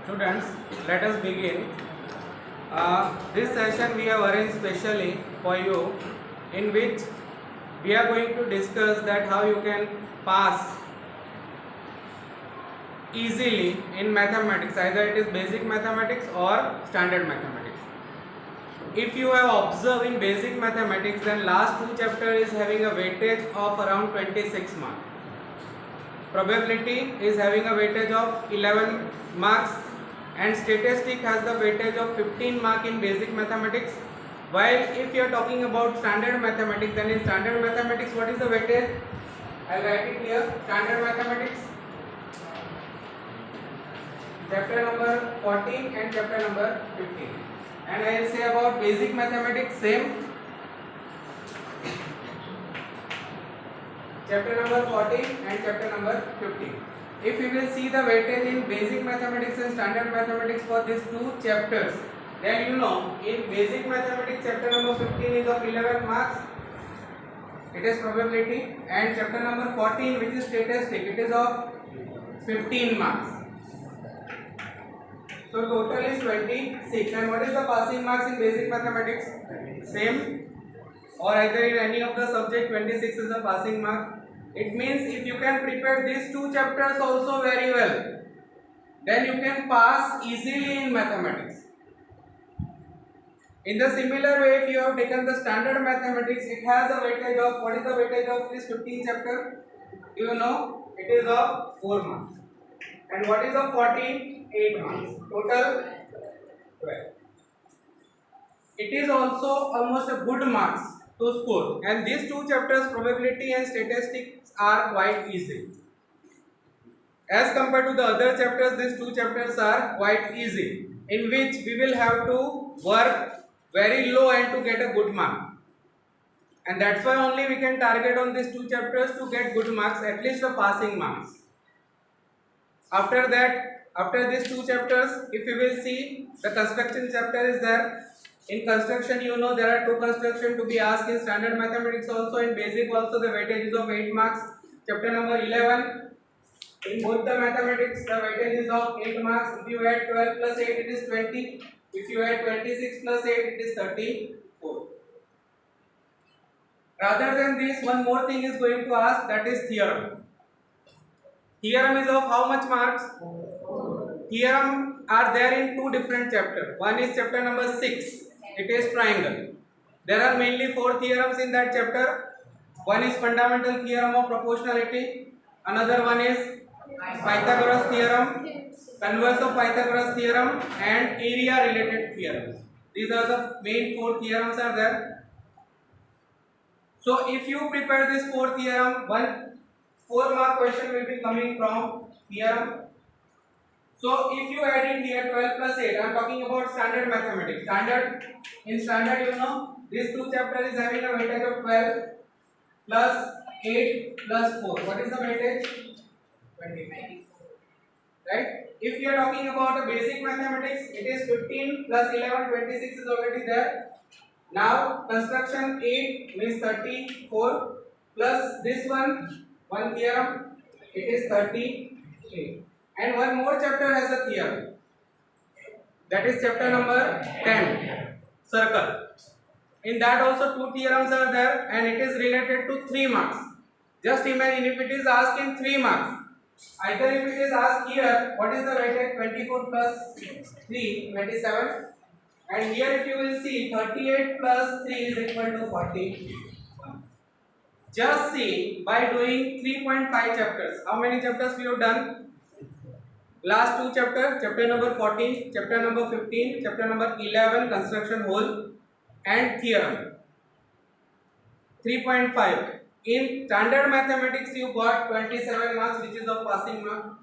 Students, let us begin. This session we have arranged specially for you, in which we are going to discuss that how you can pass easily in mathematics, either it is basic mathematics or standard mathematics. If you have observed in basic mathematics, then last two chapters is having a weightage of around 26 marks. Probability is having a weightage of 11 marks, and statistic has the weightage of 15 mark in basic mathematics. While if you are talking about standard mathematics, then in standard mathematics what is the weightage? I'll write it here. Standard mathematics chapter number 14 and chapter number 15, and I will say about basic mathematics same. Chapter number 14 and chapter number 15. If we will see the weightage in basic mathematics and standard mathematics for these two chapters, then you know in basic mathematics chapter number 15 is of 11 marks, it is probability, and chapter number 14, which is statistic, it is of 15 marks. So total is 26. And what is the passing marks in basic mathematics? Same, or either in any of the subject 26 is the passing mark. It means if you can prepare these two chapters also very well, then you can pass easily in mathematics. In the similar way, if you have taken the standard mathematics, it has a weightage of, what is the weightage of this 15 chapter? You know, it is of 4 marks. And what is of 14? 8 marks. Total 12. It is also almost a good marks to score, and these two chapters, probability and statistics, are quite easy. As compared to the other chapters, these two chapters are quite easy, in which we will have to work very low and to get a good mark. And that's why only we can target on these two chapters to get good marks, at least the passing marks. After that, after these two chapters, if we will see, the construction chapter is there. In construction, you know, there are two construction to be asked in standard mathematics also, in basic also. The weightage is of 8 marks. Chapter number 11, in both the mathematics, the weightage is of 8 marks. If you add 12 plus 8, it is 20. If you add 26 plus 8, it is 34. Rather than this, one more thing is going to ask, that is theorem. Theorem is of how much marks? Theorem are there in two different chapters. One is chapter number 6. It is triangle. There are mainly 4 theorems in that chapter. One is fundamental theorem of proportionality. Another one is Pythagoras theorem, converse of Pythagoras theorem, and area related theorems. These are the main 4 theorems are there. So if you prepare this 4 theorem, one 4 mark question will be coming from theorem. So if you add in here 12 plus 8, I am talking about standard mathematics. In standard, you know, this two chapter is having a weightage of 12 plus 8 plus 4. What is the weightage? 25. Right? If you are talking about a basic mathematics, it is 15 plus 11, 26 is already there. Now construction 8 means 34 plus this one theorem, it is 38. And one more chapter has a theorem, that is chapter number 10, circle. In that also 2 theorems are there, and it is related to 3 marks. Just imagine if it is asked in 3 marks. Either if it is asked here, what is the weightage? 24 plus 3, 27. And here if you will see, 38 plus 3 is equal to 40. Just see, by doing 3.5 chapters, how many chapters we have done? Last two chapters, chapter number 14, chapter number 15, chapter number 11, construction whole, and theorem. 3.5. In standard mathematics, you got 27 marks, which is of passing mark.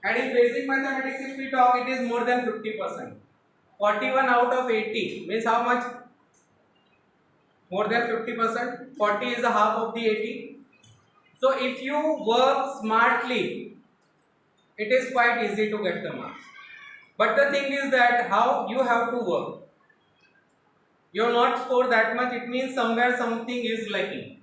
And in basic mathematics, if we talk, it is more than 50%. 41 out of 80 means how much? More than 50%. 40 is a half of the 80. So if you work smartly, it is quite easy to get the marks. But the thing is that how you have to work. You will not score that much, it means somewhere something is lacking.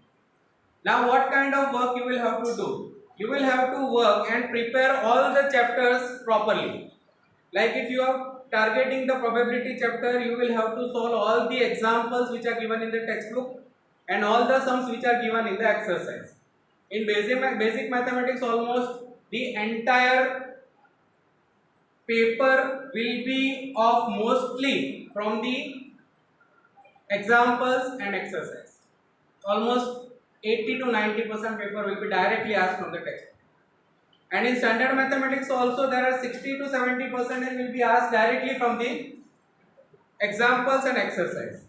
Now what kind of work you will have to do? you will have to work and prepare all the chapters properly. Like if you are targeting the probability chapter, you will have to solve all the examples which are given in the textbook and all the sums which are given in the exercise. In basic mathematics, almost the entire paper will be of mostly from the examples and exercise. Almost 80 to 90% paper will be directly asked from the text. And in standard mathematics also there are 60 to 70% will be asked directly from the examples and exercise.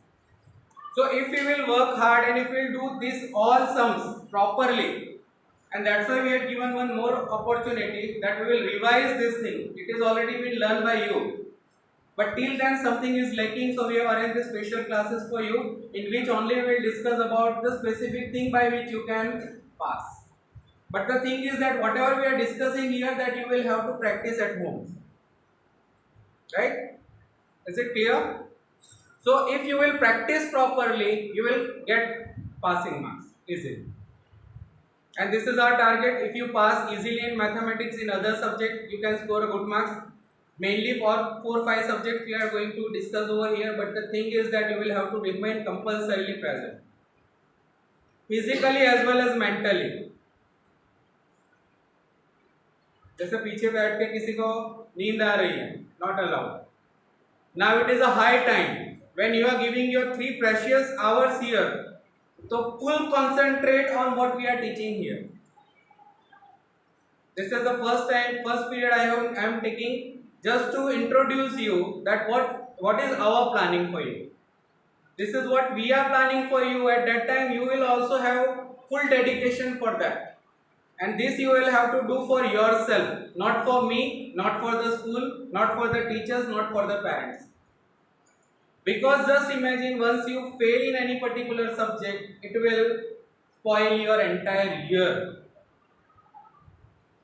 So if we will work hard and if we will do this all sums properly, and that's why we have given one more opportunity that we will revise this thing. It is already been learned by you. But till then something is lacking, so we have arranged the special classes for you in which only we will discuss about the specific thing by which you can pass. But the thing is that whatever we are discussing here, that you will have to practice at home. Right? Is it clear? So if you will practice properly, you will get passing marks easily. And this is our target. If you pass easily in mathematics, in other subjects, you can score a good marks. Mainly for 4-5 subjects we are going to discuss over here, but the thing is that you will have to remain compulsorily present, physically as well as mentally. जैसे पीछे बैठ के किसी को नींद आ रही है, not allowed. Now it is a high time when you are giving your 3 precious hours here, so full concentrate on what we are teaching here. This is the first period I am taking just to introduce you that what is our planning for you. This is what we are planning for you. At that time you will also have full dedication for that. And this you will have to do for yourself, not for me, not for the school, not for the teachers, not for the parents. Because just imagine, once you fail in any particular subject, it will spoil your entire year.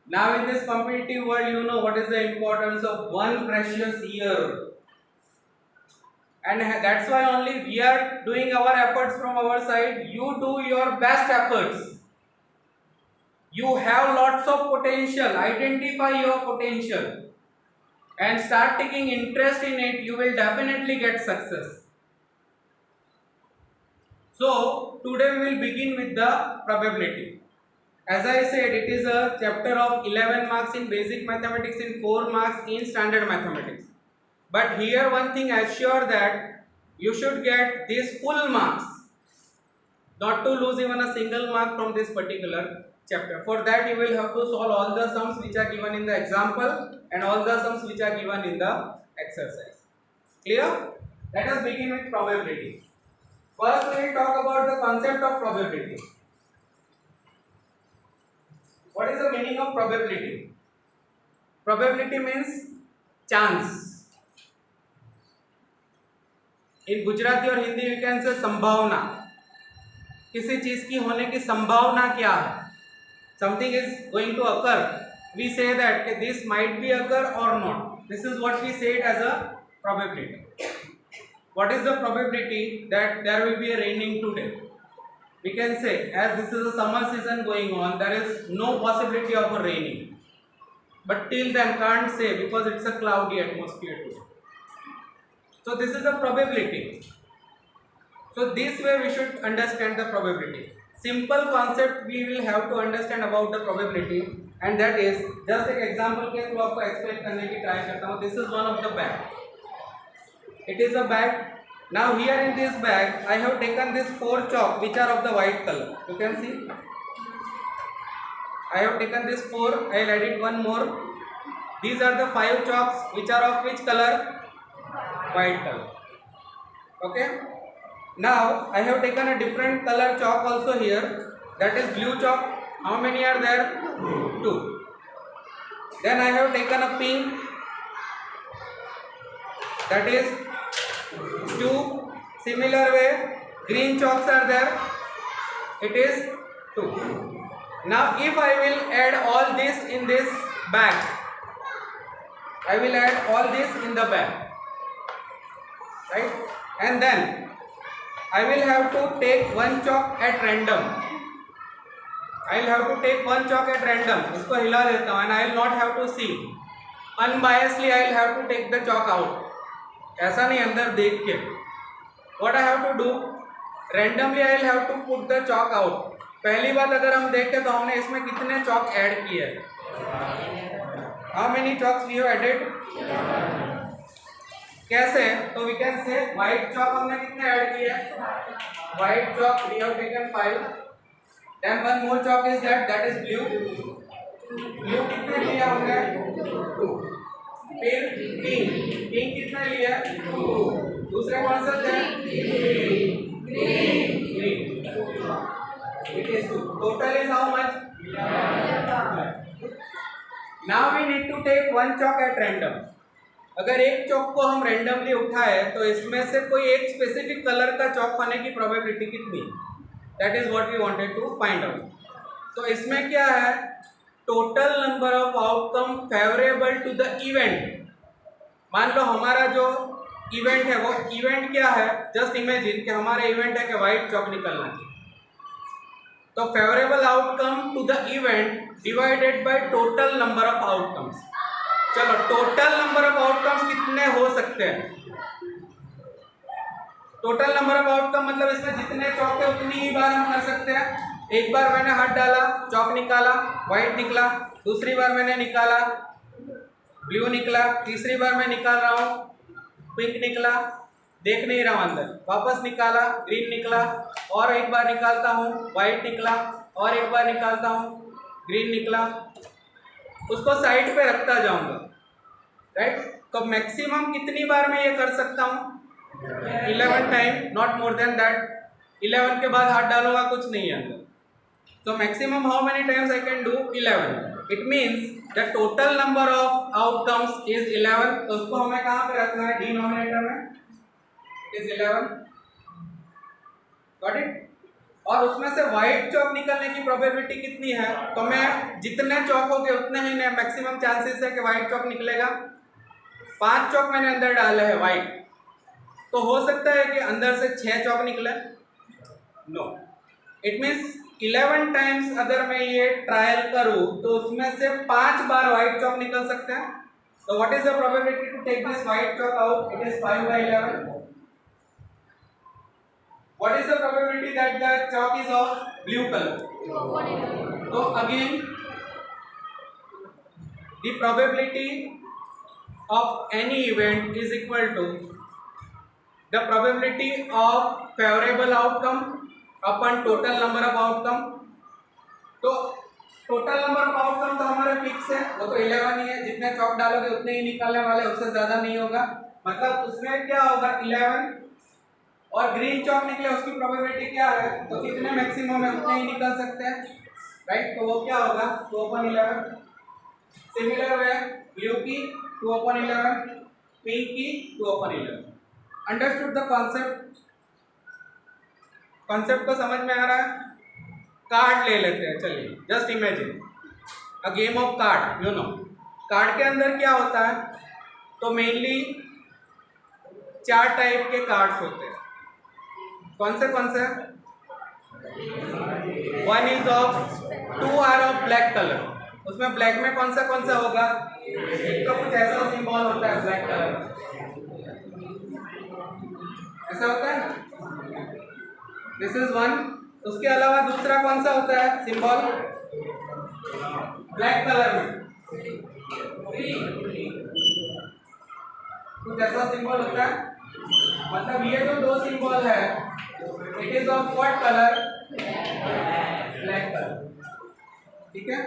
Now in this competitive world, you know what is the importance of one precious year. And that's why only we are doing our efforts from our side. You do your best efforts. You have lots of potential. Identify your potential and start taking interest in it. You will definitely get success. So today we will begin with the probability. As I said, it is a chapter of 11 marks in basic mathematics and 4 marks in standard mathematics. But here one thing assure that you should get these full marks, not to lose even a single mark from this particular chapter. For that you will have to solve all the sums which are given in the example and all the sums which are given in the exercise. Clear? Let us begin with probability. First we will talk about the concept of probability. What is the meaning of probability? Probability means chance. In Gujarati और Hindi we can say संभावना. किसी चीज की होने की संभावना क्या है? Something is going to occur. We say that this might be occur or not. This is what we say it as a probability. What is the probability that there will be a raining today? We can say, as this is a summer season going on, there is no possibility of a raining. But till then can't say because it's a cloudy atmosphere today. So this is the probability. So this way we should understand the probability. Simple concept we will have to understand about the probability, and that is just एक example के through आपको explain करने की try करता हूँ. This is one of the bag. It is a bag. Now here in this bag I have taken this 4 chalk which are of the white color. You can see. I have taken this 4. I will add it one more. These are the 5 chalks which are of which color? White color. Okay. Now I have taken a different color chalk also here, that is blue chalk. How many are there? 2. Then I have taken a pink, that is 2. Similar way green chalks are there, it is 2. Now if I will add all this in this bag, I will add all this in the bag, right? And then I will have to take one chalk at random. I will have to take one chalk at random, इसको हिला देता हूँ, and I will not have to see unbiasedly, I will have to take the chalk out, ऐसा नहीं अंदर देख के. What I have to do, randomly I will have to put the chalk out. पहली बात अगर हम देखें तो हमने इसमें कितने चॉक ऐड किए हैं, how many chalks we have added, कैसे, तो we can say white chalk हमने कितने ऐड किए, white chalk we have taken 5, then one more chalk is that is blue, blue कितने लिया हमने 2, फिर पिंक, पिंक कितने लिया 2, दूसरे कौन सा थे green, it is 2, total is how much 11. now we need to take one chalk at random. अगर एक चौक को हम रेंडमली उठाए तो इसमें से कोई एक स्पेसिफिक कलर का चौक होने की प्रोबेबिलिटी कितनी, that is what we wanted to find out. तो इसमें क्या है, total number of outcome favourable to the event. मान लो हमारा जो इवेंट है वो इवेंट क्या है, जस्ट इमेजिन कि हमारा इवेंट है कि व्हाइट चॉक निकलना चाहिए, तो favourable outcome to the event divided by total number of outcomes. चलो टोटल नंबर ऑफ आउटकम्स कितने हो सकते हैं, टोटल नंबर ऑफ आउटकम मतलब इसमें जितने चौक है उतनी ही बार हम कर सकते हैं. एक बार मैंने हाथ डाला, चौक निकाला, व्हाइट निकला, दूसरी बार मैंने निकाला, ब्लू निकला, तीसरी बार मैं निकाल रहा हूँ, पिंक निकला, देख नहीं रहा हूँ अंदर, वापस निकाला, ग्रीन निकला, और एक बार निकालता हूँ, व्हाइट निकला, और एक बार निकालता हूँ, ग्रीन निकला, उसको साइड पे रखता जाऊंगा, राइट. तो मैक्सिमम कितनी बार मैं ये कर सकता हूँ, 11 time, not more than that. 11 के बाद हाथ डालूंगा, कुछ नहीं है अंदर. So maximum how many times I can do 11. It means the total number of outcomes is 11. तो उसको हमें कहाँ पे रखना है, डिनोमिनेटर में, it is 11. Got it? और उसमें से व्हाइट चॉक निकलने की प्रोबेबिलिटी कितनी है, तो मैं जितने चॉक हो गए उतने ही मैक्सिमम चांसेस है कि व्हाइट चॉक निकलेगा. 5 चॉक मैंने अंदर डाले हैं व्हाइट, तो हो सकता है कि अंदर से 6 चॉक निकले, नो. इट मीन्स 11 टाइम्स अगर मैं ये ट्रायल करूं तो उसमें से 5 बार व्हाइट चॉक निकल सकते हैं. तो what is the probability to take this white chalk out, it is 5/11. What is the probability that the chalk is of blue colour, तो again the probability of any event is equal to the probability of favourable outcome upon total number of outcome. तो total number of outcome तो हमारे fix है, वो तो 11 ही है, जितने chalk डालोगे उतने ही निकालने वाले, उससे ज्यादा नहीं होगा. मतलब उसमें क्या होगा, 11 और ग्रीन चॉक निकले, उसकी प्रोबेबिलिटी क्या है, तो कितने मैक्सिमम है उतने ही निकल सकते हैं, राइट. तो वो क्या होगा 2/11. सिमिलर वे ब्लू की 2/11, पिंक की 2/11. अंडरस्टूड द कॉन्सेप्ट, कॉन्सेप्ट को समझ में आ रहा है. कार्ड ले लेते हैं, चलिए, just imagine a game of card, you know. Card के अंदर क्या होता है, तो मेनली 4 टाइप के कार्ड्स होते हैं. कौन से, one is of 2 are of black colour. उसमें ब्लैक में कौन सा होगा, इसका कुछ ऐसा सिंबल होता है ब्लैक कलर, ऐसा होता है ना, दिस इज वन. उसके अलावा दूसरा कौन सा होता है सिंबल, ब्लैक कलर में कुछ ऐसा सिंबल होता है. मतलब ये जो 2 सिंबल है, it is of what colour, black colour. ठीक है,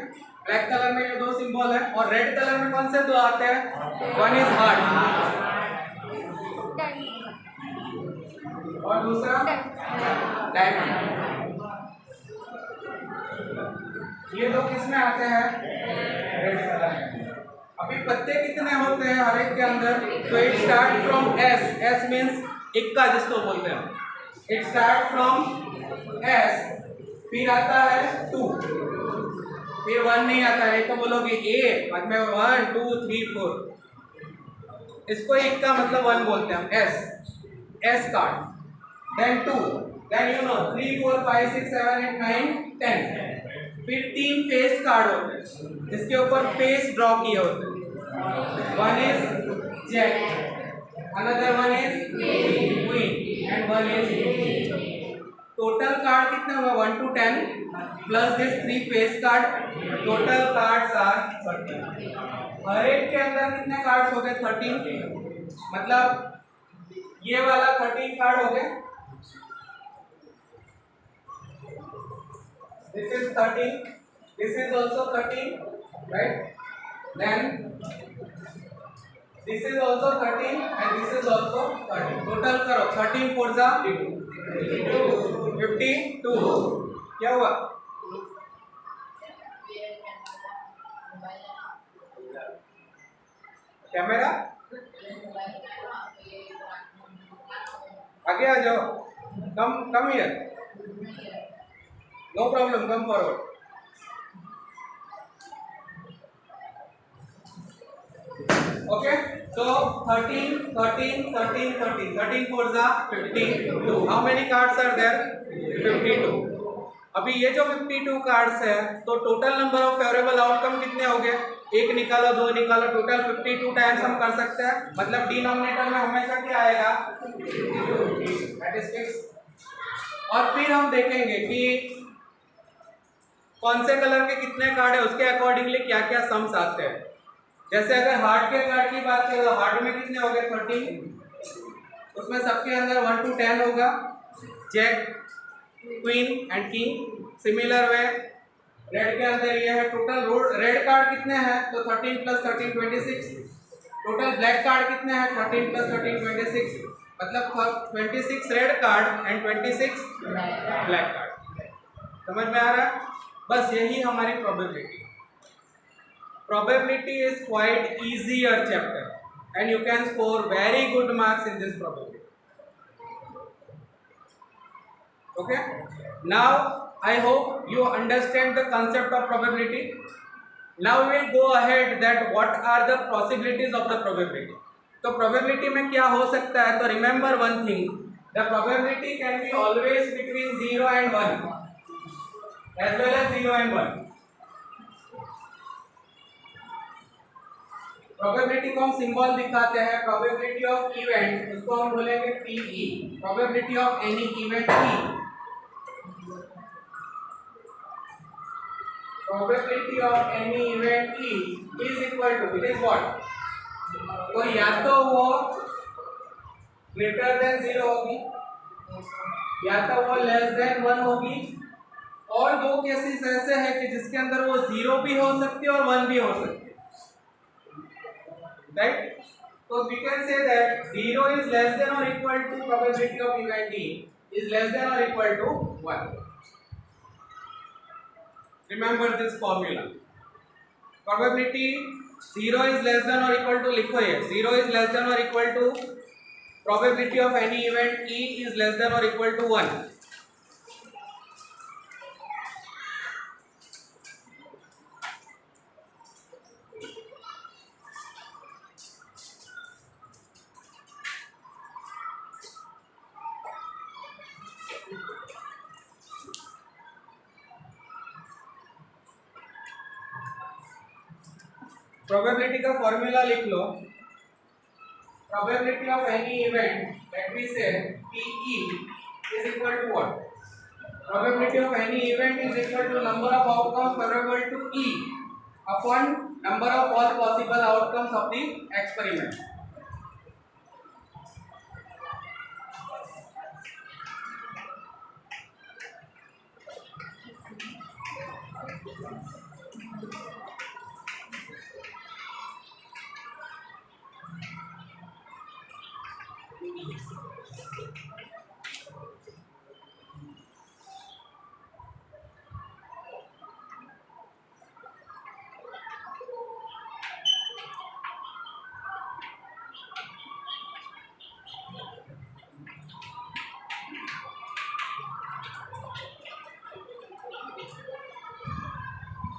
ब्लैक कलर में ये 2 सिंबल है. और रेड कलर में कौन से 2 आते हैं, वन इज हार्ट और दूसरा डायमंड. ये 2 किस में आते हैं, रेड कलर में. अभी पत्ते कितने होते हैं हर एक के अंदर, तो it start from S, S means इक्का जिसको बोलते हैं, इट स्टार्ट फ्रॉम एस, फिर आता है 2, फिर 1 नहीं आता है, तो बोलोगे ए, बाद में 1 2 3 4, इसको इक्का मतलब 1 बोलते हैं हम, S card. then 2, then you know 3 4 5 6 7 8 9 10. फिर 3 फेस कार्ड होते हैं जिसके ऊपर फेस ड्रॉ किए होते हैं। One is jack, another one is queen and one is. Total card कितने हुए 1 to 10 plus this 3 face card, total cards are 30। हर एक के अंदर कितने कार्ड्स हो गए 13, मतलब ये वाला 13 कार्ड हो गए। This is 13, this is also 13, right? Then this is also 13 and this is also 13. Total करो 13 4 जा 52। क्या हुआ? कैमरा आगे आ जाओ, come here, no problem, come forward. Okay, so 13, 13, 13, 13, 13 4 जा 52. How many cards are there? 52. अभी ये जो 52 कार्ड्स है तो total number of favourable outcome कितने हो गए? एक निकालो, दो निकालो, टोटल 52 टाइम्स हम कर सकते हैं। मतलब डिनोमिनेटर में हमेशा क्या आएगा? That is fix. और फिर हम देखेंगे कि कौन से कलर के कितने कार्ड है, उसके अकॉर्डिंगली क्या क्या सम्स आते हैं। जैसे अगर हार्ट के कार्ड की बात करें तो हार्ट में कितने हो गए 13, उसमें सबके अंदर 1 to 10 होगा, jack, queen and king. Similar way red के अंदर ये है। टोटल रेड कार्ड कितने हैं तो 13 प्लस 13 26। टोटल ब्लैक कार्ड कितने हैं 13 प्लस 13 26, मतलब 26 red card and 26 black card. समझ में आ रहा है? बस यही हमारी probability. Probability is quite easier chapter and you can score very good marks in this probability. Okay, now I hope you understand the concept of probability. Now we will go ahead that what are the possibilities of the probability. तो probability में क्या हो सकता है? तो remember one thing, the probability can be always between 0 and 1 as well as 0 and 1. Probability को हम symbol दिखाते हैं। प्रोबेबिलिटी ऑफ इवेंट, उसको हम बोलेंगे PE। Probability of any event E। Probability of any event E is equal to, it is what? तो yeah तो वो ग्रेटर देन 0 होगी या तो वो लेस देन 1 होगी, और दो केसेस ऐसे हैं कि जिसके अंदर वो 0 भी हो सकती है और 1 भी हो सकती है, right? So we can say that 0 is less than or equal to probability of event E is less than or equal to 1. Remember this formula. Probability 0 is less than or equal to, लिखो ये 0 is less than or equal to probability of any event E is less than or equal to 1. Probability का formula लिख लो। Probability of any event that we say PE is equal to what? Probability of any event is equal to number of outcomes favourable to E upon number of all possible outcomes of the experiment.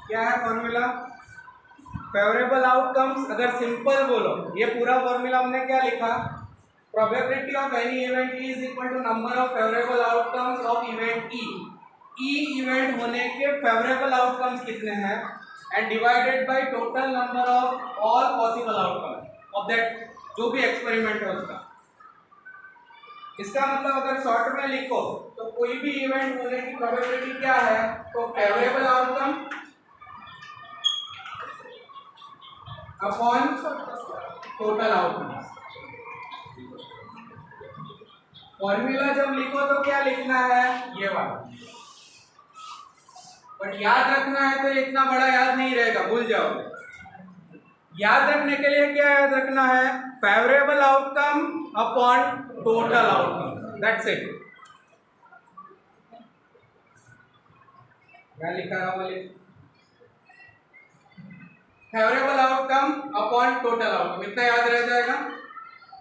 क्या है formula? Favourable outcomes, अगर simple बोलो, ये पूरा formula हमने क्या लिखा? Probability of any event E is equal to number of favourable outcomes of event E E event होने के फेवरेबल आउटकम्स कितने हैं and divided by total number of all possible outcome of that जो भी experiment है उसका। इसका मतलब अगर शॉर्ट में लिखो तो कोई भी इवेंट होने की प्रोबेबिलिटी क्या है, तो favourable outcome upon total outcome. Formula जब लिखो तो क्या लिखना है, ये वाला, बट याद रखना है तो इतना बड़ा याद नहीं रहेगा, भूल जाओगे। याद रखने के लिए क्या याद रखना है, favourable outcome upon total outcome, that's it. क्या लिखा है बोले, favourable outcome upon total outcome, इतना याद रह जाएगा।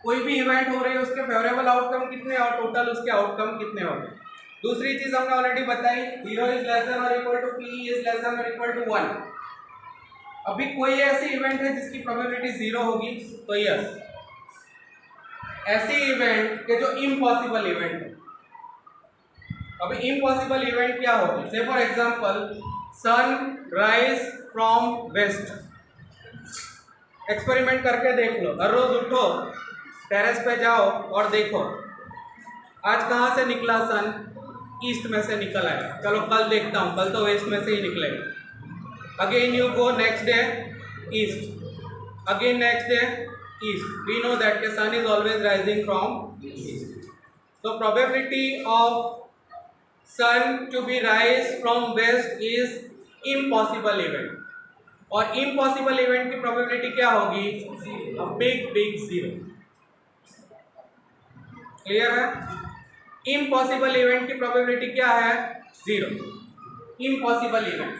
कोई भी इवेंट हो रही है उसके फेवरेबल आउटकम कितने और टोटल उसके आउटकम कितने हो गए। दूसरी चीज हमने ऑलरेडी बताई, 0 इज लेस देन और equal to p is less than और इक्वल टू 1। अभी कोई ऐसी इवेंट है जिसकी प्रोबेबिलिटी 0 होगी, तो यस, ऐसी इवेंट के जो इम्पॉसिबल इवेंट है। अभी इम्पॉसिबल इवेंट क्या होगी, say for example sun rise from west. Experiment करके देख लो, हर रोज उठो, टेरेस पे जाओ और देखो आज कहाँ से निकला सन, ईस्ट में से निकल आया, चलो कल देखता हूँ, कल तो वेस्ट में से ही निकलेगा। Again you go next day east, again next day east, we know that the sun is always rising from east. So probability of sun to be rise from west is impossible event, और impossible event की probability क्या होगी, a big zero। Clear है, impossible event की probability क्या है, 0। Impossible event,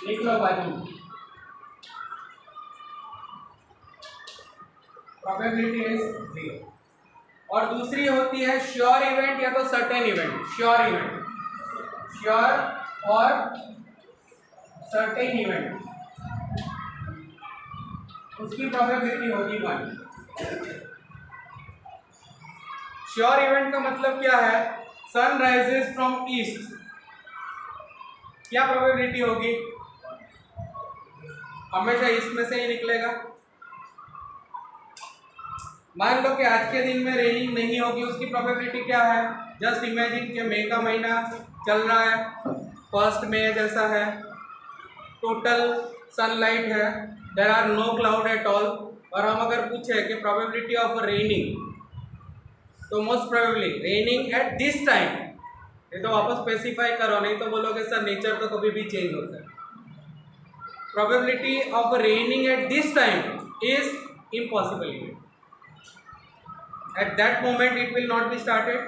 लिख लो बाजू, प्रोबेबिलिटी इज 0। और दूसरी होती है श्योर इवेंट या तो certain event. Sure event, sure और सर्टेन इवेंट, उसकी प्रोबेबिलिटी होगी 1। श्योर इवेंट का मतलब क्या है, सन राइजेस फ्रॉम ईस्ट, क्या प्रोबेबिलिटी होगी, हमेशा ईस्ट में से ही निकलेगा। मान लो कि आज के दिन में रेनिंग नहीं होगी, उसकी प्रोबेबिलिटी क्या है, जस्ट इमेजिन कि मई का महीना चल रहा है, 1 मई जैसा है, टोटल सनलाइट है, there are no cloud at all, और हम अगर पूछे कि प्रोबेबिलिटी ऑफ रेनिंग, तो most probably raining at this time, ये तो वापस स्पेसिफाई करो, नहीं तो बोलोगे सर नेचर तो कभी भी चेंज होता है। Probability of raining at this time is impossible event, at that moment it will not be started।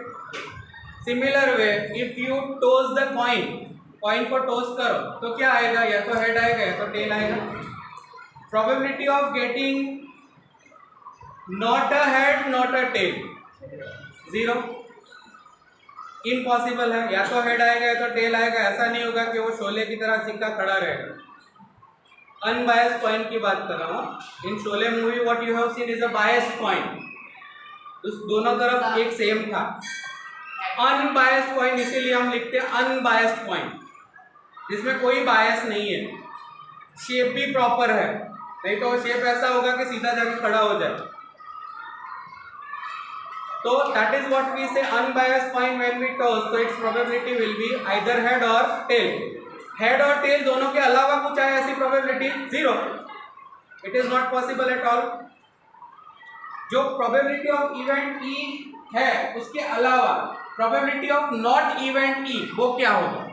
similar way if you toss the coin, coin को toss करो तो क्या आएगा, या तो head आएगा या तो tail आएगा। probability of getting not a head not a tail 0, impossible है, या तो head आएगा या तो tail आएगा, ऐसा नहीं होगा कि वो शोले की तरह सिक्का खड़ा रहेगा। unbiased coin की बात कर रहा हूँ, in Sholay movie what you have seen is a biased coin, उस दोनों तरफ एक सेम था। अनबायस्ड कॉइन इसीलिए हम लिखते हैं अनबायस्ड कॉइन, जिसमें कोई बायस नहीं है, शेप भी प्रॉपर है, नहीं तो शेप ऐसा होगा कि सीधा जाके खड़ा हो जाए। तो that is what we say unbiased coin when we toss, तो its probability will be either head और टेल। हेड और टेल दोनों के अलावा कुछ आए, ऐसी probability 0, it is not possible at all. जो प्रोबेबिलिटी ऑफ इवेंट ई है उसके अलावा probability of not event E, वो क्या होगा,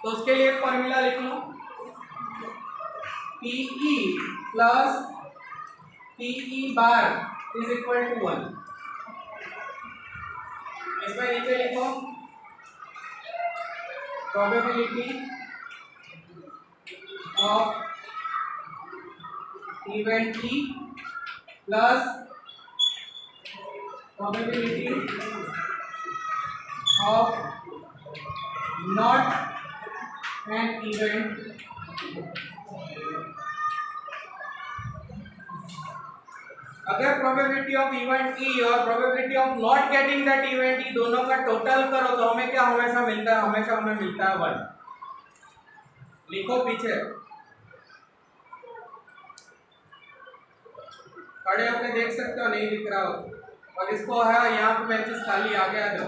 तो उसके लिए एक फॉर्मूला लिख लो, PE plus PE bar is equal to 1। इसमें नीचे लिखो probability of event E plus probability of not an event अगर प्रोबेबिलिटी ऑफ इवेंट ई और probability of not getting that event E दोनों का टोटल करो तो हमें क्या हमेशा मिलता है, हमेशा हमें मिलता है 1। लिखो पीछे, खड़े होकर देख सकते हो, नहीं दिख रहा हो, और इसको है यहाँ पे बेंचेस खाली आ गया जो।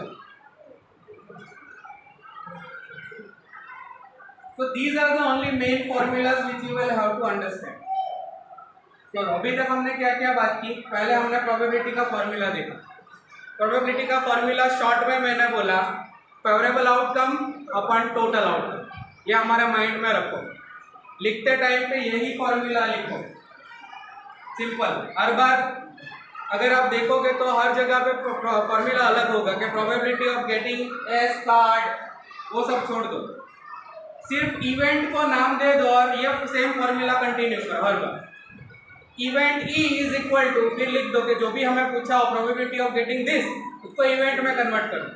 So these are the only main formulas which you will have to understand. तो अभी तक हमने क्या क्या बात की, पहले हमने प्रोबेबिलिटी का फॉर्मूला देखा। प्रोबेबिलिटी का फॉर्मूला शॉर्ट में मैंने बोला favourable outcome upon total outcome, ये हमारे माइंड में रखो, लिखते टाइम पे यही फॉर्मूला लिखो, सिंपल। हर बार अगर आप देखोगे तो हर जगह पे फॉर्मूला अलग होगा कि probability of getting S card वो सब छोड़ दो, सिर्फ इवेंट को नाम दे दो और ये सेम फॉर्मूला कंटिन्यू करो हर बार। Event E is equal to, फिर लिख दो कि जो भी हमें पूछा हो प्रोबेबिलिटी ऑफ गेटिंग दिस, उसको इवेंट में कन्वर्ट कर दो।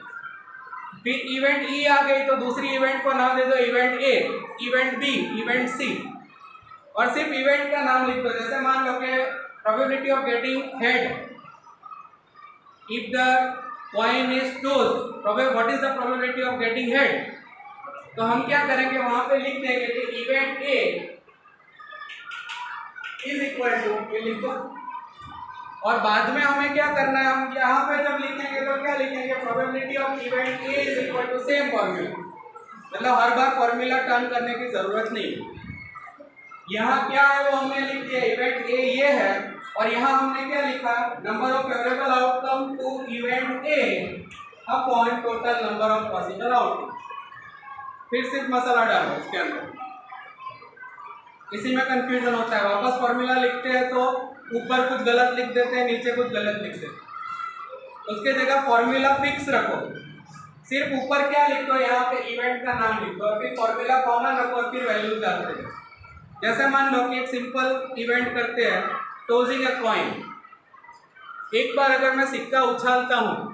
फिर इवेंट ई आ गई तो दूसरी इवेंट को नाम दे दो event A, event B, event C, और सिर्फ इवेंट का नाम लिख दो। जैसे मान लो कि probability of getting head, if the coin is tossed, what is the probability of getting head, तो हम क्या करेंगे वहां पे लिख देंगे कि event A is equal to, ये लिख दो। और बाद में हमें क्या करना है, हम यहाँ पे जब लिखेंगे तो क्या लिखेंगे, probability of event A is equal to same formula, मतलब हर बार फॉर्मूला टर्न करने की जरूरत नहीं है। यहाँ क्या है वो हमने लिख दिया, इवेंट ए ये है, और यहाँ हमने क्या लिखा, number of favourable outcome to event A upon total number of possible outcome. फिर सिर्फ मसाला डालो उसके अंदर, इसी में कंफ्यूजन होता है। वापस फॉर्मूला लिखते हैं तो ऊपर कुछ गलत लिख देते हैं, नीचे कुछ गलत लिख देते हैं, उसके जगह फॉर्मूला फिक्स रखो, सिर्फ ऊपर क्या लिख दो, यहाँ पे इवेंट का नाम लिख दो, और फिर फॉर्मूला कॉमन रखो और फिर वैल्यू डालते हैं। जैसे मान लो कि एक सिंपल इवेंट करते हैं, टोजिंग अ कॉइन। एक बार अगर मैं सिक्का उछालता हूँ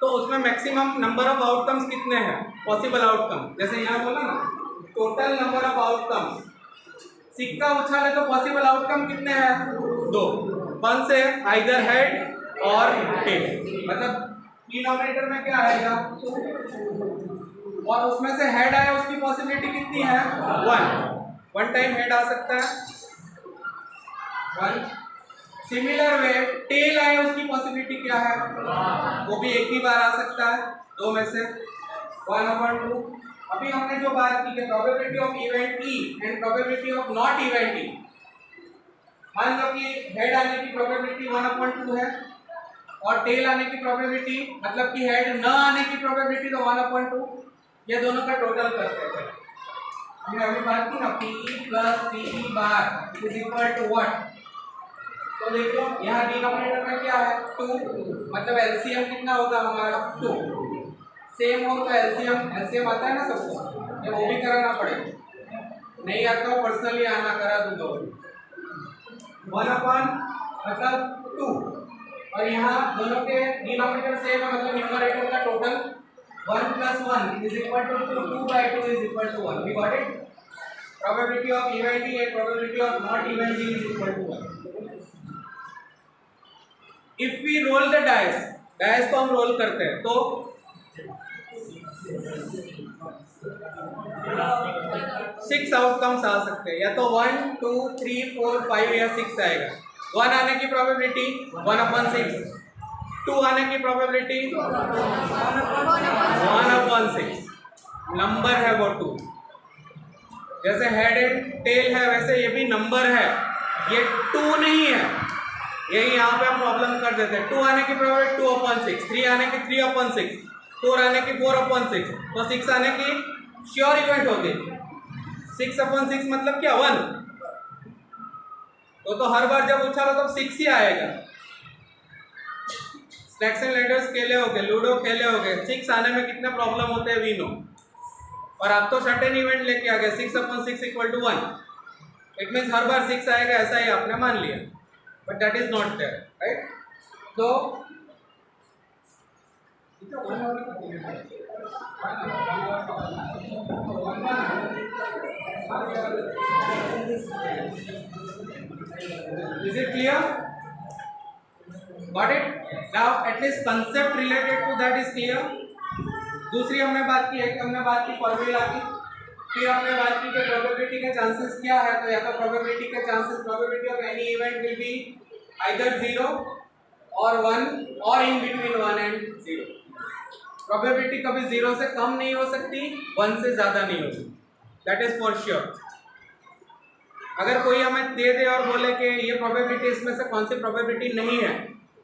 तो उसमें मैक्सिमम नंबर ऑफ आउटकम्स कितने हैं, पॉसिबल आउटकम, जैसे यहाँ बोला ना टोटल नंबर ऑफ आउटकम्स, सिक्का उछाले तो पॉसिबल आउटकम कितने हैं, 2, 1 से आइदर हेड और टेल, मतलब डिनोमिनेटर में क्या आएगा 2, और उसमें से हेड आया उसकी पॉसिबिलिटी कितनी है 1 टाइम हेड आ सकता है 1। सिमिलर वे टेल आए उसकी पॉसिबिलिटी क्या है, वो भी एक ही बार आ सकता है 2 में से 1/2। अभी हमने जो बात की कि probability of event E and probability of not event ई, मान लो कि हेड आने की प्रोबेबिलिटी 1/2 है और टेल आने की प्रोबेबिलिटी, मतलब कि हेड न आने की प्रोबेबिलिटी तो 1/2, ये दोनों का टोटल करते हैं। हमने अभी बात की ना PE plus PE bar is equal to what, तो देखो यहाँ डिनोमिनेटर में क्या है 2, मतलब एलसीएम कितना होगा हमारा 2, सेम हो तो एलसीएम आता है ना सबको, ये वो भी कराना पड़ेगा, नहीं आता हो पर्सनली आना करा दूंगा 1/, मतलब 2, और यहाँ दोनों के डिनोमिनेटर सेम है, मतलब न्यूमरेटर का total 1 + 1 is equal to 2/2 is equal to 1। We got it. Probability of event E and probability of not event E is equal to 1। If we roll the dice को हम role करते हैं तो 6 outcomes आ सकते हैं, या तो 1, 2, 3, 4, 5 या 6 आएगा। 1 आने की प्रोबेबिलिटी 1/6, 2 आने की प्रोबेबिलिटी 1/6, नंबर है वो 2। जैसे हेड एंड टेल है वैसे ये भी नंबर है, ये 2 नहीं है, यही यहाँ पे हम प्रॉब्लम कर देते हैं। 2 आने की प्रोबेबिलिटी 2/6, 3 आने की 3/6, 4 आने की 4/6, तो 6 आने की श्योर इवेंट होगी। 6/6 मतलब क्या 1, तो हर बार जब उछालो तो 6 ही आएगा। स्नैक्स एंड लैडर्स खेले होगे, लूडो खेले होगे, 6 आने में कितने प्रॉब्लम होते हैं वी नो, और आप तो सर्टेन इवेंट लेके आ गए 6/6 = 1, इट मीन्स हर बार 6 आएगा, ऐसा ही आपने मान लिया, but that is not there, right. तो is it clear? Got it? Now at least concept related to that is clear. दूसरी हमने बात की, एक हमने बात की फॉर्मूला की, फिर हमने बात की कि प्रोबेबिलिटी के चांसेस क्या है. तो या तो प्रोबेबिलिटी के chances, probability of any event will be either 0 और 1 और इन बिटवीन 1 एंड 0. प्रोबेबिलिटी कभी 0 से कम नहीं हो सकती, 1 से ज्यादा नहीं हो सकती. That is for sure. अगर कोई हमें दे दे और बोले कि ये प्रोबेबिलिटी, इसमें से कौन सी प्रोबेबिलिटी नहीं है,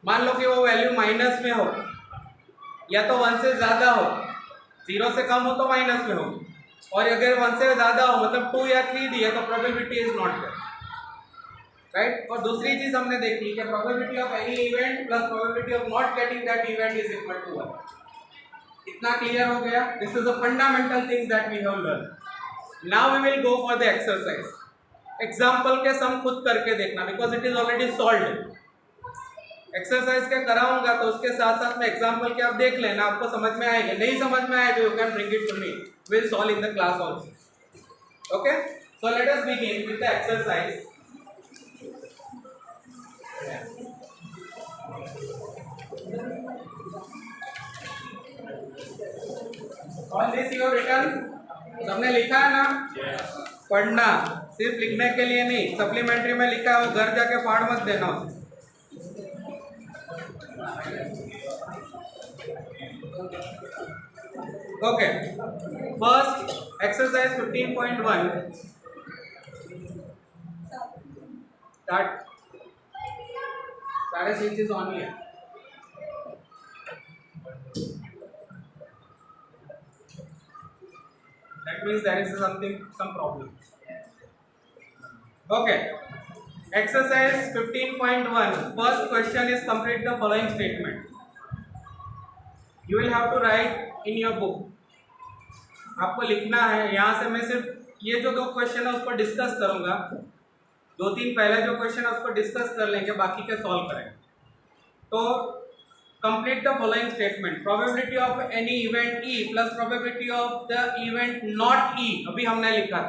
मान लो कि वो वैल्यू माइनस में हो या तो 1 से ज़्यादा हो, 0 से कम हो तो माइनस में हो, और अगर 1 से ज़्यादा हो मतलब 2 या 3 दी है तो probability is not there, right. और दूसरी चीज़ हमने देखी कि probability of any event plus probability of not getting that event is equal to 1. इतना क्लियर हो गया? This is the fundamental things that we have learn. Now we will go for the exercise. Example के सम खुद करके देखना, because it is already solved. Exercise के कराऊंगा तो उसके साथ साथ में एग्जाम्पल के आप देख लेना, आपको समझ में आएगा. नहीं समझ में आए तो you can bring it to me, will solve in the class also. Okay, so let us begin with the exercise. All this you have written. सबने लिखा है ना? पढ़ना सिर्फ लिखने के लिए नहीं, सप्लीमेंट्री में लिखा है वो घर जाके फाड़ मत देना उसे. Okay, first exercise 15.1 start. सारे स्विचेस ऑन ही है. That means there is some problem. Okay, exercise 15.1. First question is complete the following statement. You will have to write in your book. आपको लिखना है. यहाँ से मैं सिर्फ ये जो 2 क्वेश्चन है उस पर डिस्कस करूंगा. 2-3 पहले जो क्वेश्चन है उसको डिस्कस कर लेंगे, बाकी के सॉल्व करेंगे. तो complete the following statement. Probability of any event E plus probability of the event not E. अभी हमने लिखा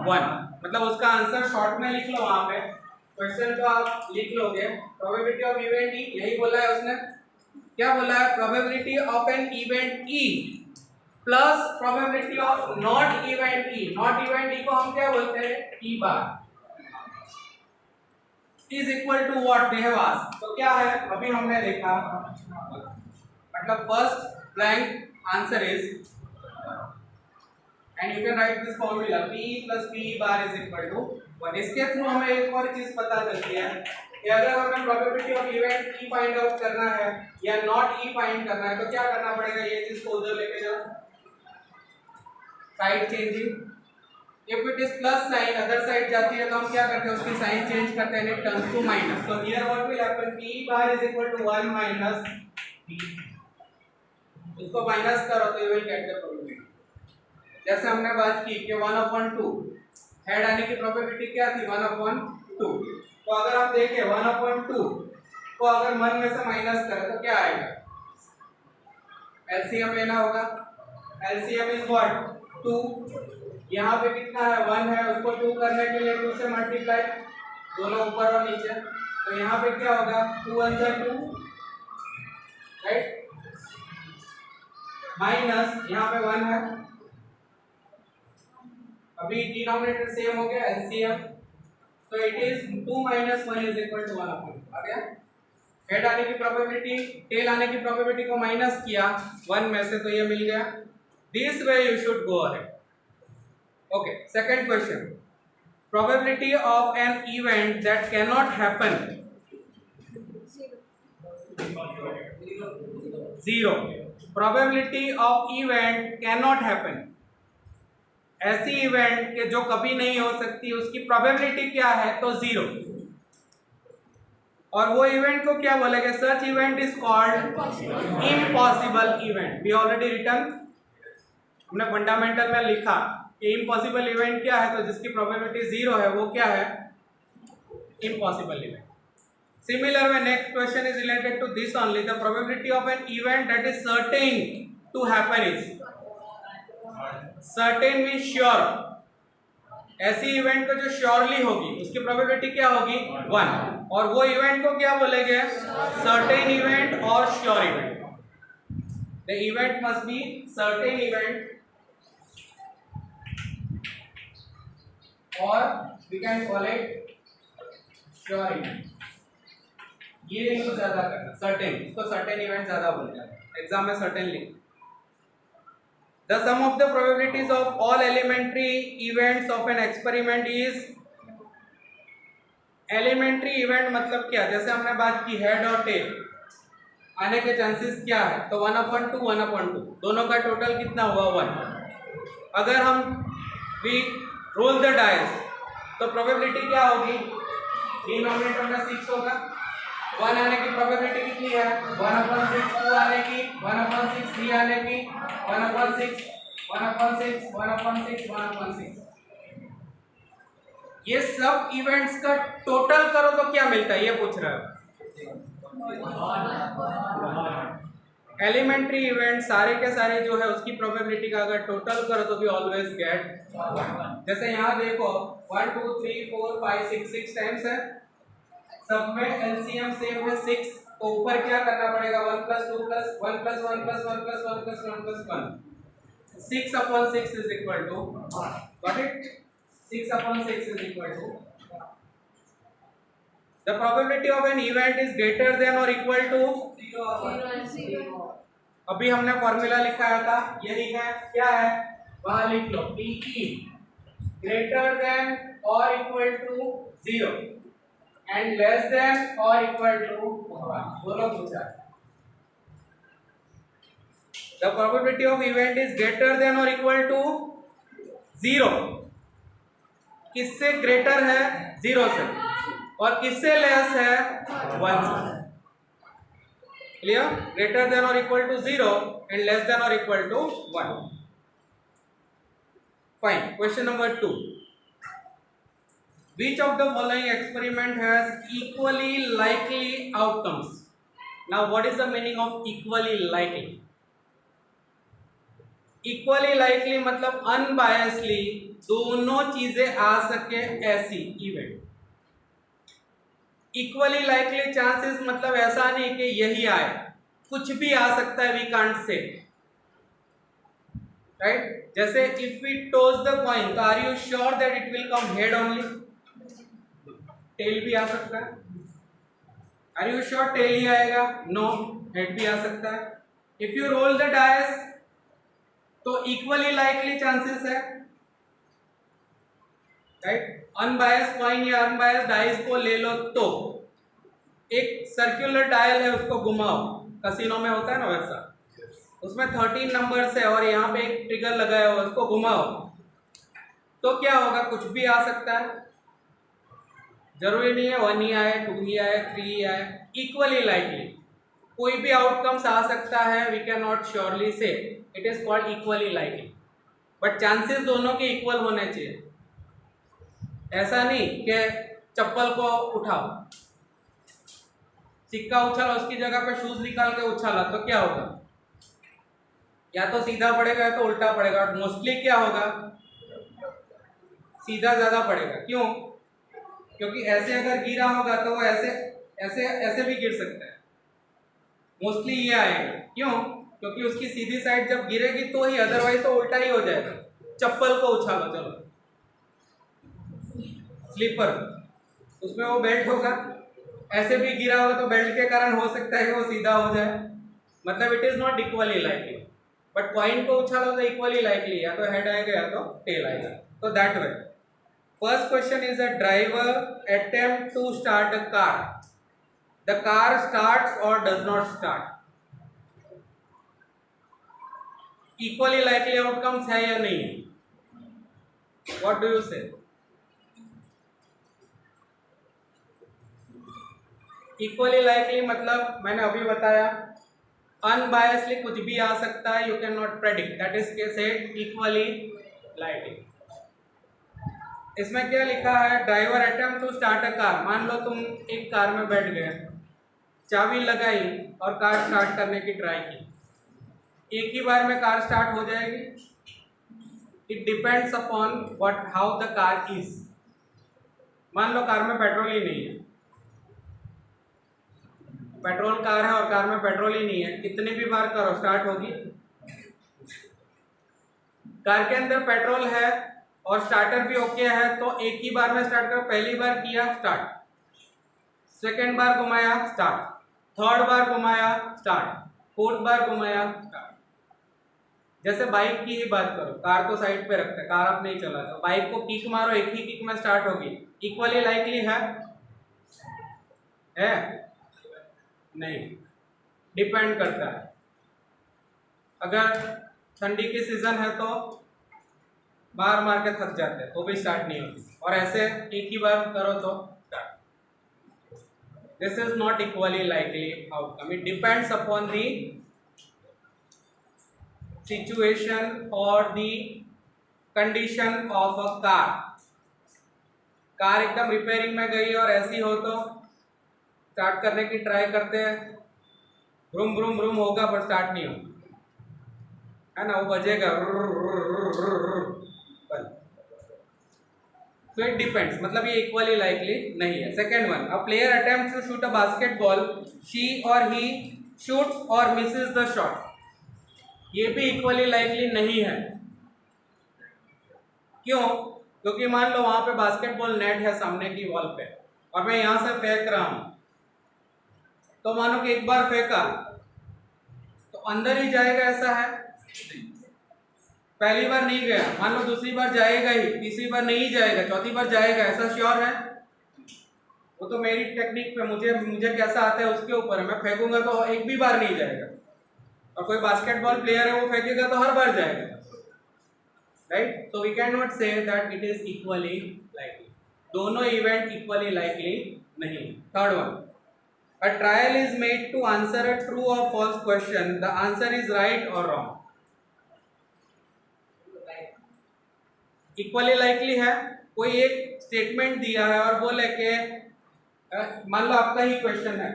1, मतलब उसका आंसर शॉर्ट में लिख लो. वहां पे क्वेश्चन तो आप लिख लोगे. प्रोबेबिलिटी ऑफ इवेंट E, यही बोला है उसने. क्या बोला है? Probability of an event E plus probability of not event E. Not event E को हम क्या बोलते हैं? E bar is equal to what they have asked. तो क्या है? अभी हमने देखा, मतलब first blank answer is, and you can write this formula P plus P bar is equal to 1. इसके थ्रू हमें एक और चीज पता चलती है कि अगर हमें probability of event E find out करना है या नॉट E फाइंड करना है तो क्या करना पड़ेगा? ये चीज को उधर लेके जाओ, side changing. If it is plus sign other side जाती है तो हम क्या करते हैं? उसकी साइन चेंज करते हैं, it turns to minus. So here what will happen? P bar is equal to 1 minus P. इसको माइनस करो तो you will get the probability. जैसे हमने बात की कि 1/2 हेड आने की प्रोबेबिलिटी क्या थी? 1/2. तो अगर आप देखें 1/2 को अगर 1 में से माइनस करें तो क्या आएगा? एलसीएम लेना होगा. LCM is what? 2. यहाँ पे कितना है? 1 है. उसको 2 करने के लिए 2 से मल्टीप्लाई, दोनों ऊपर और नीचे. तो यहाँ पे क्या होगा? 2 1 जा 2, राइट, माइनस यहाँ पे 1 है. अभी डिनोमिनेटर सेम हो गया, एलसीएम. तो it is 2 minus 1 is equal to 1/2. आ गया? हेड आने की प्रोबेबिलिटी, टेल आने की प्रोबेबिलिटी को माइनस किया 1 में से, तो ये मिल गया. This way you should go ahead. Okay, second question. Probability of an event that cannot happen. 0. Probability of event cannot happen. ऐसी इवेंट के जो कभी नहीं हो सकती उसकी प्रोबेबिलिटी क्या है? तो 0. और वो इवेंट को क्या बोलेंगे? Such event is called impossible event. We already written, हमने फंडामेंटल में लिखा कि इम्पॉसिबल इवेंट क्या है? तो जिसकी प्रोबेबिलिटी 0 है वो क्या है? Impossible event. Similar way next question is related to this only. The probability of an event that is certain to happen is. Certain means sure. ऐसी इवेंट को जो श्योरली होगी उसकी प्रोबेबिलिटी क्या होगी 1, और वो इवेंट को क्या बोलेंगे सर्टेन इवेंट और sure event. The event must be certain event और we can call it sure event. ये यूज ज्यादा करना सर्टेन, इसको सर्टेन इवेंट ज्यादा बोलते हैं एग्जाम में सर्टेन लिख. The sum of the probabilities of all elementary events of an experiment is elementary event मतलब क्या, जैसे हमने बात की हेड और टेल आने के चांसेस क्या है, तो 1/2 1/2 दोनों का टोटल कितना हुआ 1. अगर हम we roll the dice तो प्रोबेबिलिटी क्या होगी, डिनोमिनेटर में 6 होगा, 1 आने की प्रोबेबिलिटी कितनी है 1/6, 2 आने की 1/6, 3 आने की 1/6, 1/6, 1/6, 1/6. ये सब इवेंट्स का टोटल करो तो क्या मिलता है, ये पूछ रहा है. एलिमेंट्री इवेंट सारे के सारे जो है उसकी प्रोबेबिलिटी का अगर टोटल करो तो भी ऑलवेज गेट 1. जैसे यहाँ देखो 1 2 3 4 5 6 टाइम्स है, सब में एलसीएम सेम है 6, तो ऊपर क्या करना पड़ेगा 1 + 2 + 1 + 1 + 1 + 1 + 1 + 1. 6/6 is equal to, got it? 6/6 is equal to the probability of an event is greater than or equal to 0. अभी हमने फॉर्मूला लिखाया था, यही है, क्या है वहां लिख लो, PE greater than or equal to 0 and less than or equal to 1. दोनों पूछा है. The probability of event is greater than or equal to 0. किससे ग्रेटर है 0 से, और किससे लेस है 1 से. क्लियर? ग्रेटर देन और equal to 0 and less than और equal to 1. Fine. Question number 2. Which of the following experiment has equally likely outcomes? Now what is the meaning of equally likely? Equally likely मतलब unbiasedly दोनों चीजें आ सके ऐसी event. Equally likely chances मतलब ऐसा नहीं कि यही आए, कुछ भी आ सकता है, वी कांट से, राइट. जैसे if we toss the coin तो are you sure that it will come head only, tail भी आ सकता है. आर यू श्योर टेल ही आएगा, नो, हेड भी आ सकता है. If you roll the dice तो इक्वली लाइकली चांसेस है, राइट. अनबायस्ड कॉइन या अनबायस्ड डाइस को ले लो तो एक सर्कुलर डायल है, उसको घुमाओ, कसिनो में होता है ना वैसा, उसमें 13 नंबर्स है और यहाँ पे एक ट्रिगर लगाया हुआ, उसको घुमाओ तो क्या होगा, कुछ भी आ सकता है. जरूरी नहीं है 1 ही आए, 2 ही आए, 3 ही आए. इक्वली लाइकली कोई भी आउटकम्स आ सकता है, we can not surely say, it is called equally likely. But chances दोनों के इक्वल होने चाहिए. ऐसा नहीं कि चप्पल को उठाओ, सिक्का उछाला, उसकी जगह पे शूज निकाल के उछाला तो क्या होगा, या तो सीधा पड़ेगा या तो उल्टा पड़ेगा. और मोस्टली क्या होगा, सीधा ज्यादा पड़ेगा. क्यों? क्योंकि ऐसे अगर गिरा होगा तो वो ऐसे ऐसे ऐसे भी गिर सकता है. मोस्टली ये आएगा. क्यों? क्योंकि उसकी सीधी साइड जब गिरेगी तो ही, अदरवाइज तो उल्टा ही हो जाएगा. चप्पल को उछालो, चलो स्लीपर, उसमें वो बेल्ट होगा, ऐसे भी गिरा होगा तो बेल्ट के कारण हो सकता है कि वो सीधा हो जाए. मतलब it is not equally likely. But coin को उछालो तो इक्वली लाइकली, या तो हेड आएगा या तो टेल आएगा. तो that way. First question is a driver attempt to start a car. The car starts और does not start. Equally likely outcomes है या नहीं? What do you say? Equally likely मतलब मैंने अभी बताया, अनबायसली कुछ भी आ सकता है, you can not predict, that is said equally likely. इसमें क्या लिखा है, driver attempt to start a car. मान लो तुम एक कार में बैठ गए, चाबी लगाई और कार स्टार्ट करने की ट्राई की. एक ही बार में कार स्टार्ट हो जाएगी? It depends upon what how the car is. मान लो कार में पेट्रोल ही नहीं है, पेट्रोल कार है और कार में पेट्रोल ही नहीं है, कितनी भी बार करो स्टार्ट होगी? कार के अंदर पेट्रोल है और स्टार्टर भी ओके है तो एक ही बार में स्टार्ट करो। पहली बार किया स्टार्ट, सेकेंड बार घुमाया स्टार्ट, थर्ड बार घुमाया स्टार्ट, फोर्थ बार घुमाया स्टार्ट। जैसे बाइक की ही बात करो, कार को साइड पे रखते हैं, कार आप नहीं चलाते, बाइक को किक मारो, एक ही किक में स्टार्ट होगी, इक्वली लाइकली है नहीं, डिपेंड करता है। अगर ठंडी की सीजन है तो मार मार के थक जाते हैं तो भी स्टार्ट नहीं होती, और ऐसे एक ही बार करो तो start. This is not equally likely outcome, it depends upon the situation और the condition of a car. Car एकदम रिपेयरिंग में गई और ऐसी हो तो स्टार्ट करने की ट्राई करते हैं, ब्रूम ब्रूम ब्रूम होगा पर स्टार्ट नहीं होगा, है ना, वो बजेगा सो इट डिपेंड्स, मतलब ये इक्वली लाइकली नहीं है। Second one, a player attempts to shoot a basketball, she और ही शूट्स और मिसेस द शॉट, ये भी इक्वली लाइकली नहीं है। क्यों? क्योंकि मान लो वहां पे बास्केटबॉल नेट है सामने की वॉल पे और मैं यहां से फेंक रहा हूं, तो मानो कि एक बार फेंका तो अंदर ही जाएगा ऐसा है? पहली बार नहीं गया, मान लो दूसरी बार जाएगा ही, तीसरी बार नहीं जाएगा, चौथी बार जाएगा, ऐसा श्योर है? वो तो मेरी टेक्निक पे, मुझे कैसा आता है उसके ऊपर है, मैं फेंकूंगा तो एक भी बार नहीं जाएगा, और कोई बास्केटबॉल प्लेयर है वो फेंकेगा तो हर बार जाएगा, right? So we can not say that it is equally likely, दोनों इवेंट इक्वली लाइकली नहीं। Third one, a trial is made to answer a true or false question, the answer is right or wrong, equally likely है। कोई एक statement दिया है और बोले कि मान लो आपका ही क्वेश्चन है,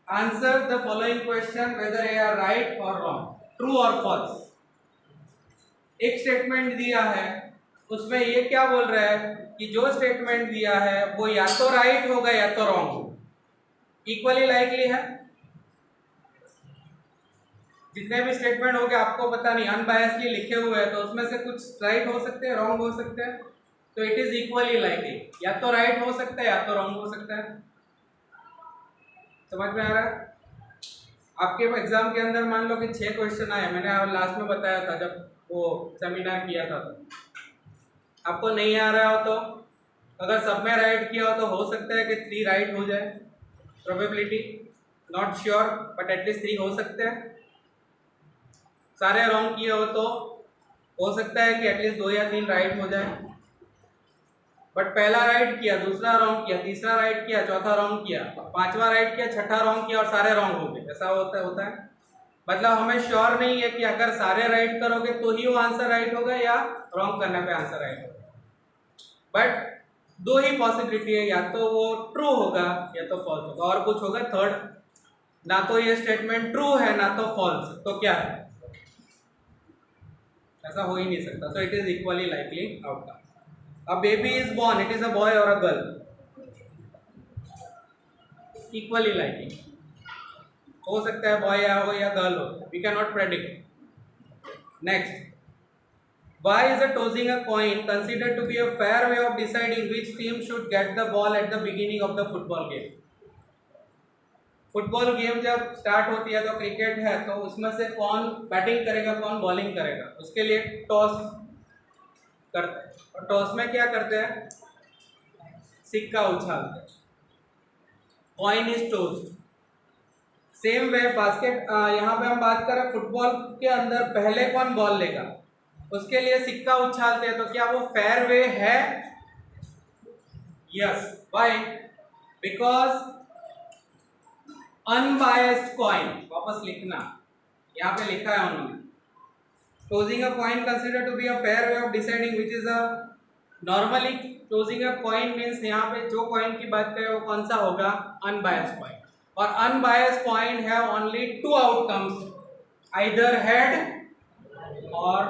answer the following question whether you are right और रॉन्ग, ट्रू और फॉल्स। एक स्टेटमेंट दिया है, उसमें ये क्या बोल रहा है कि जो स्टेटमेंट दिया है वो या तो राइट होगा या तो रॉन्ग होगा, इक्वली लाइकली है। जितने भी स्टेटमेंट हो गए आपको पता नहीं, अनबायसली लिखे हुए हैं तो उसमें से कुछ राइट हो सकते हैं, रॉन्ग हो सकते हैं, तो इट इज इक्वली लाइकली, या तो राइट हो सकता है या तो रॉन्ग हो सकता है। समझ में आ रहा है? आपके एग्जाम के अंदर मान लो कि 6 क्वेश्चन आए, मैंने लास्ट में बताया था जब वो सेमिनार किया था, तो आपको नहीं आ रहा हो तो अगर सब में राइट किया हो तो हो सकता है कि 3 राइट हो जाए, probability not sure but at least 3 हो सकते हैं। सारे रॉन्ग किए हो तो हो सकता है कि एटलीस्ट 2 या 3 राइट हो जाए, बट पहला राइट किया, दूसरा रॉन्ग किया, तीसरा राइट किया, चौथा रॉन्ग किया, पांचवा राइट किया, छठा रॉन्ग किया और सारे रॉन्ग हो गए, ऐसा होता है। मतलब हमें श्योर नहीं है कि अगर सारे राइट करोगे तो ही वो आंसर राइट होगा या रॉन्ग करने पे आंसर राइट होगा, बट 2 ही पॉसिबिलिटी है, या तो वो ट्रू होगा या तो फॉल्स होगा, और कुछ होगा थर्ड, ना तो ये स्टेटमेंट ट्रू है ना तो फॉल्स, तो क्या है? ऐसा हो ही नहीं सकता। So it is equally likely outcome. A baby is born, it is a boy और अ गर्ल, इक्वली लाइकली, हो सकता है बॉय हो या गर्ल हो, we can not predict. Next, why is a tossing a coin considered to be a fair way of deciding which team should get the ball at the beginning of the football game? Football game जब start होती है तो cricket है तो उसमें से कौन batting करेगा कौन बॉलिंग करेगा, उसके लिए टॉस करते हैं, और टॉस में क्या करते हैं? सिक्का उछालते हैं, coin is tossed. Same way basket, यहाँ पे हम बात करें फुटबॉल के अंदर पहले कौन बॉल लेगा उसके लिए सिक्का उछालते हैं, तो क्या वो फेयर वे है? Yes, why? Because unbiased coin, वापस लिखना, यहाँ पे लिखा है उन्होंने, tossing a coin consider to be a fair way of deciding which is a, normally tossing a coin means यहाँ पे जो कॉइन की बात करें वो कौन सा होगा? अनबायस्ड कॉइन, और unbiased coin have only 2 outcomes, either head or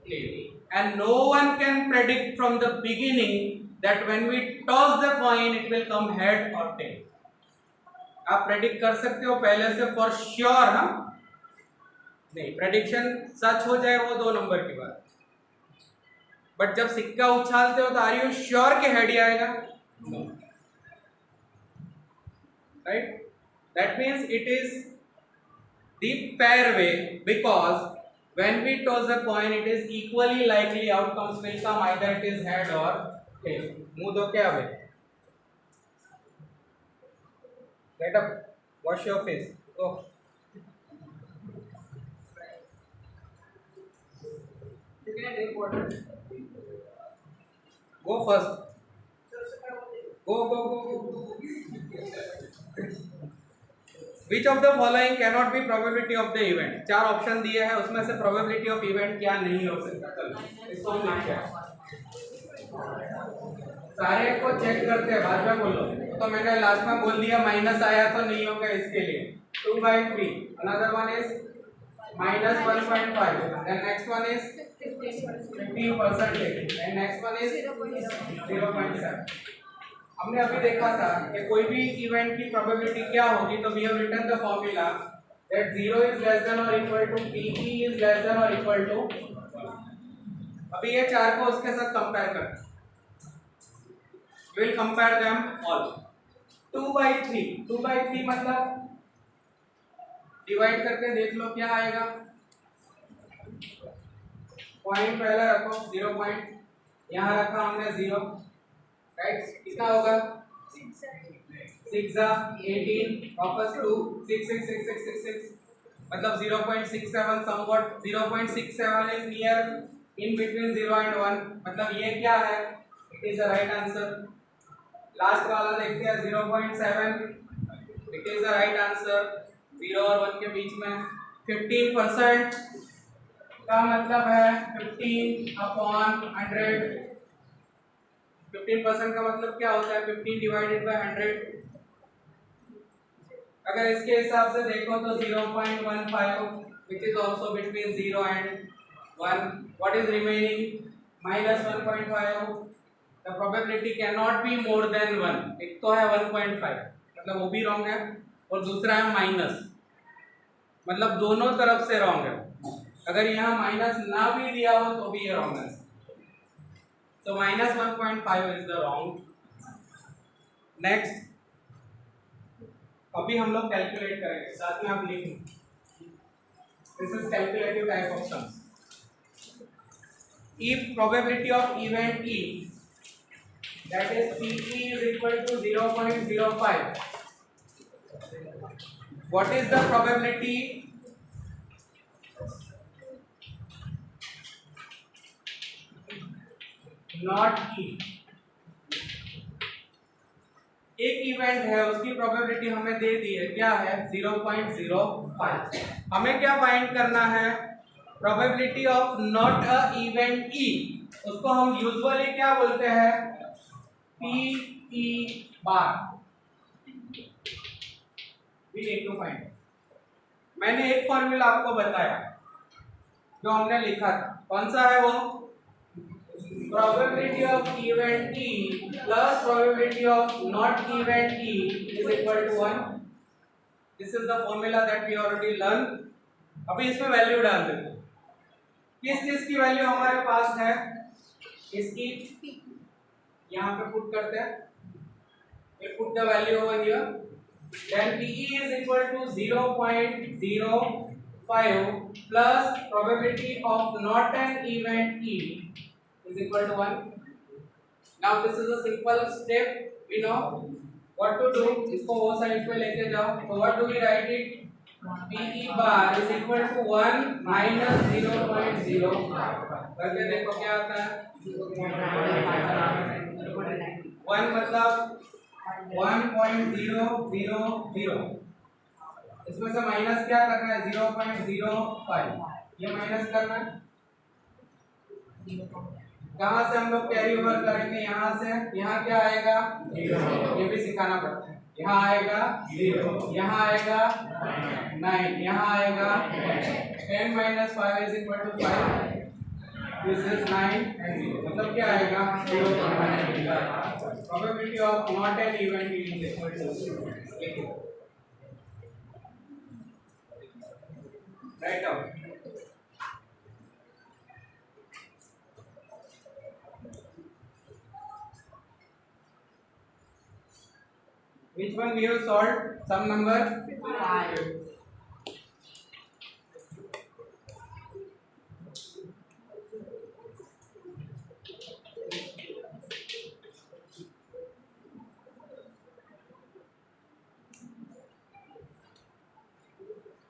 tail. And no one can predict from the beginning that when we toss the coin it will come head or tail. आप predict कर सकते हो पहले से for sure? हाँ नहीं, prediction सच हो जाए वो 2 नंबर की बात, बट जब सिक्का उछालते हो तो आर यू श्योर के हेड ही आएगा? No, right? That means it is the fair way because when we toss the coin it is equally likely outcomes will come, either it is head or tail. मुंह दो क्या भाई? Get up, wash your face. Go. You can take water. Go first. Go. Which of the following cannot be probability of the event? 4 option दिए हैं, उसमें से probability of event क्या नहीं हो सकता? चलो इसको हम लिखते हैं, सारे को चेक करते हैं, बाद में बोलो। तो मैंने लास्ट में बोल दिया माइनस आया तो नहीं होगा इसके लिए 2/3, another one is -1.5, then next one is 15%, and next one is 0.7. हमने अभी देखा था कि कोई भी इवेंट की प्रोबेबिलिटी क्या होगी, तो we have written the formula that 0 is less than और equal to PE is less than और इक्वल टू। अभी ये 4 को उसके साथ कंपेयर करते हैं, विल कंपेयर देम ऑल। 2/3 मतलब डिवाइड करके देख लो क्या आएगा। पॉइंट पहले रखो, 0 पॉइंट यहाँ रखा हमने 0, राइट? कितना होगा? 6 18 वापस 2 6 मतलब 0.67, somewhat 0.67 is near in between 0 and 1, मतलब ये क्या है? It is the right answer. Last वाला देखते हैं 0.7, it is the right answer. 0 और 1 के बीच में 15% का मतलब है 15/100। 15% का मतलब क्या होता है? 15 डिवाइडेड बाय 100। अगर इसके हिसाब से देखो तो 0.15 which is also between 0 and 1. What is remaining? -1.5. The probability cannot be more than 1. एक तो है 1.5, मतलब वो भी रॉन्ग है, और दूसरा है माइनस, मतलब दोनों तरफ से रॉन्ग है। अगर यहाँ माइनस ना भी दिया हो तो भी ये रॉन्ग है। So -1.5 is the wrong. Next, अभी हम लोग कैलकुलेट करेंगे, साथ में आप लिखें। This is calculative type of sums. If probability of event E, that is PE is equal to 0.05, what is the probability not E? एक इवेंट है, उसकी प्रोबेबिलिटी हमें दे दी है, क्या है? 0.05। हमें क्या फाइंड करना है? Probability of not a event E। उसको हम यूजुअली क्या बोलते हैं? PE bar. We need to find. मैंने एक फॉर्मूला आपको बताया जो हमने लिखा था, कौन सा है वो? Probability of event E plus probability of not event E is equal to 1. This is the formula that we already learned. अभी इसमें वैल्यू डाल देते हैं। किस चीज की वैल्यू हमारे पास है? इसकी यहाँ पे पुट करते हैं। We put the value over here. Then PE is equal to 0.05 plus probability of not an event E is equal to 1. Now this is a simple step. We know what to do. इसको वो side पे लेके जाओ। So what do we write it? PE bar is equal to 1 minus 0.05. करके देखो क्या आता है? 1 मतलब 1.000। इसमें से माइनस क्या करना है? 0.05। ये माइनस करना है। कहाँ से हम लोग कैरी ओवर करेंगे? यहाँ से। यहाँ क्या आएगा? 0। ये भी सिखाना पड़ता है। यहाँ आएगा 0, यहाँ आएगा 9, यहाँ आएगा 10 - 5 = 5। दिस इज 9 and 0, मतलब क्या आएगा 0.9. Probability of not an event is equal to 0. Right out. Which one we have solved? Sum number 5.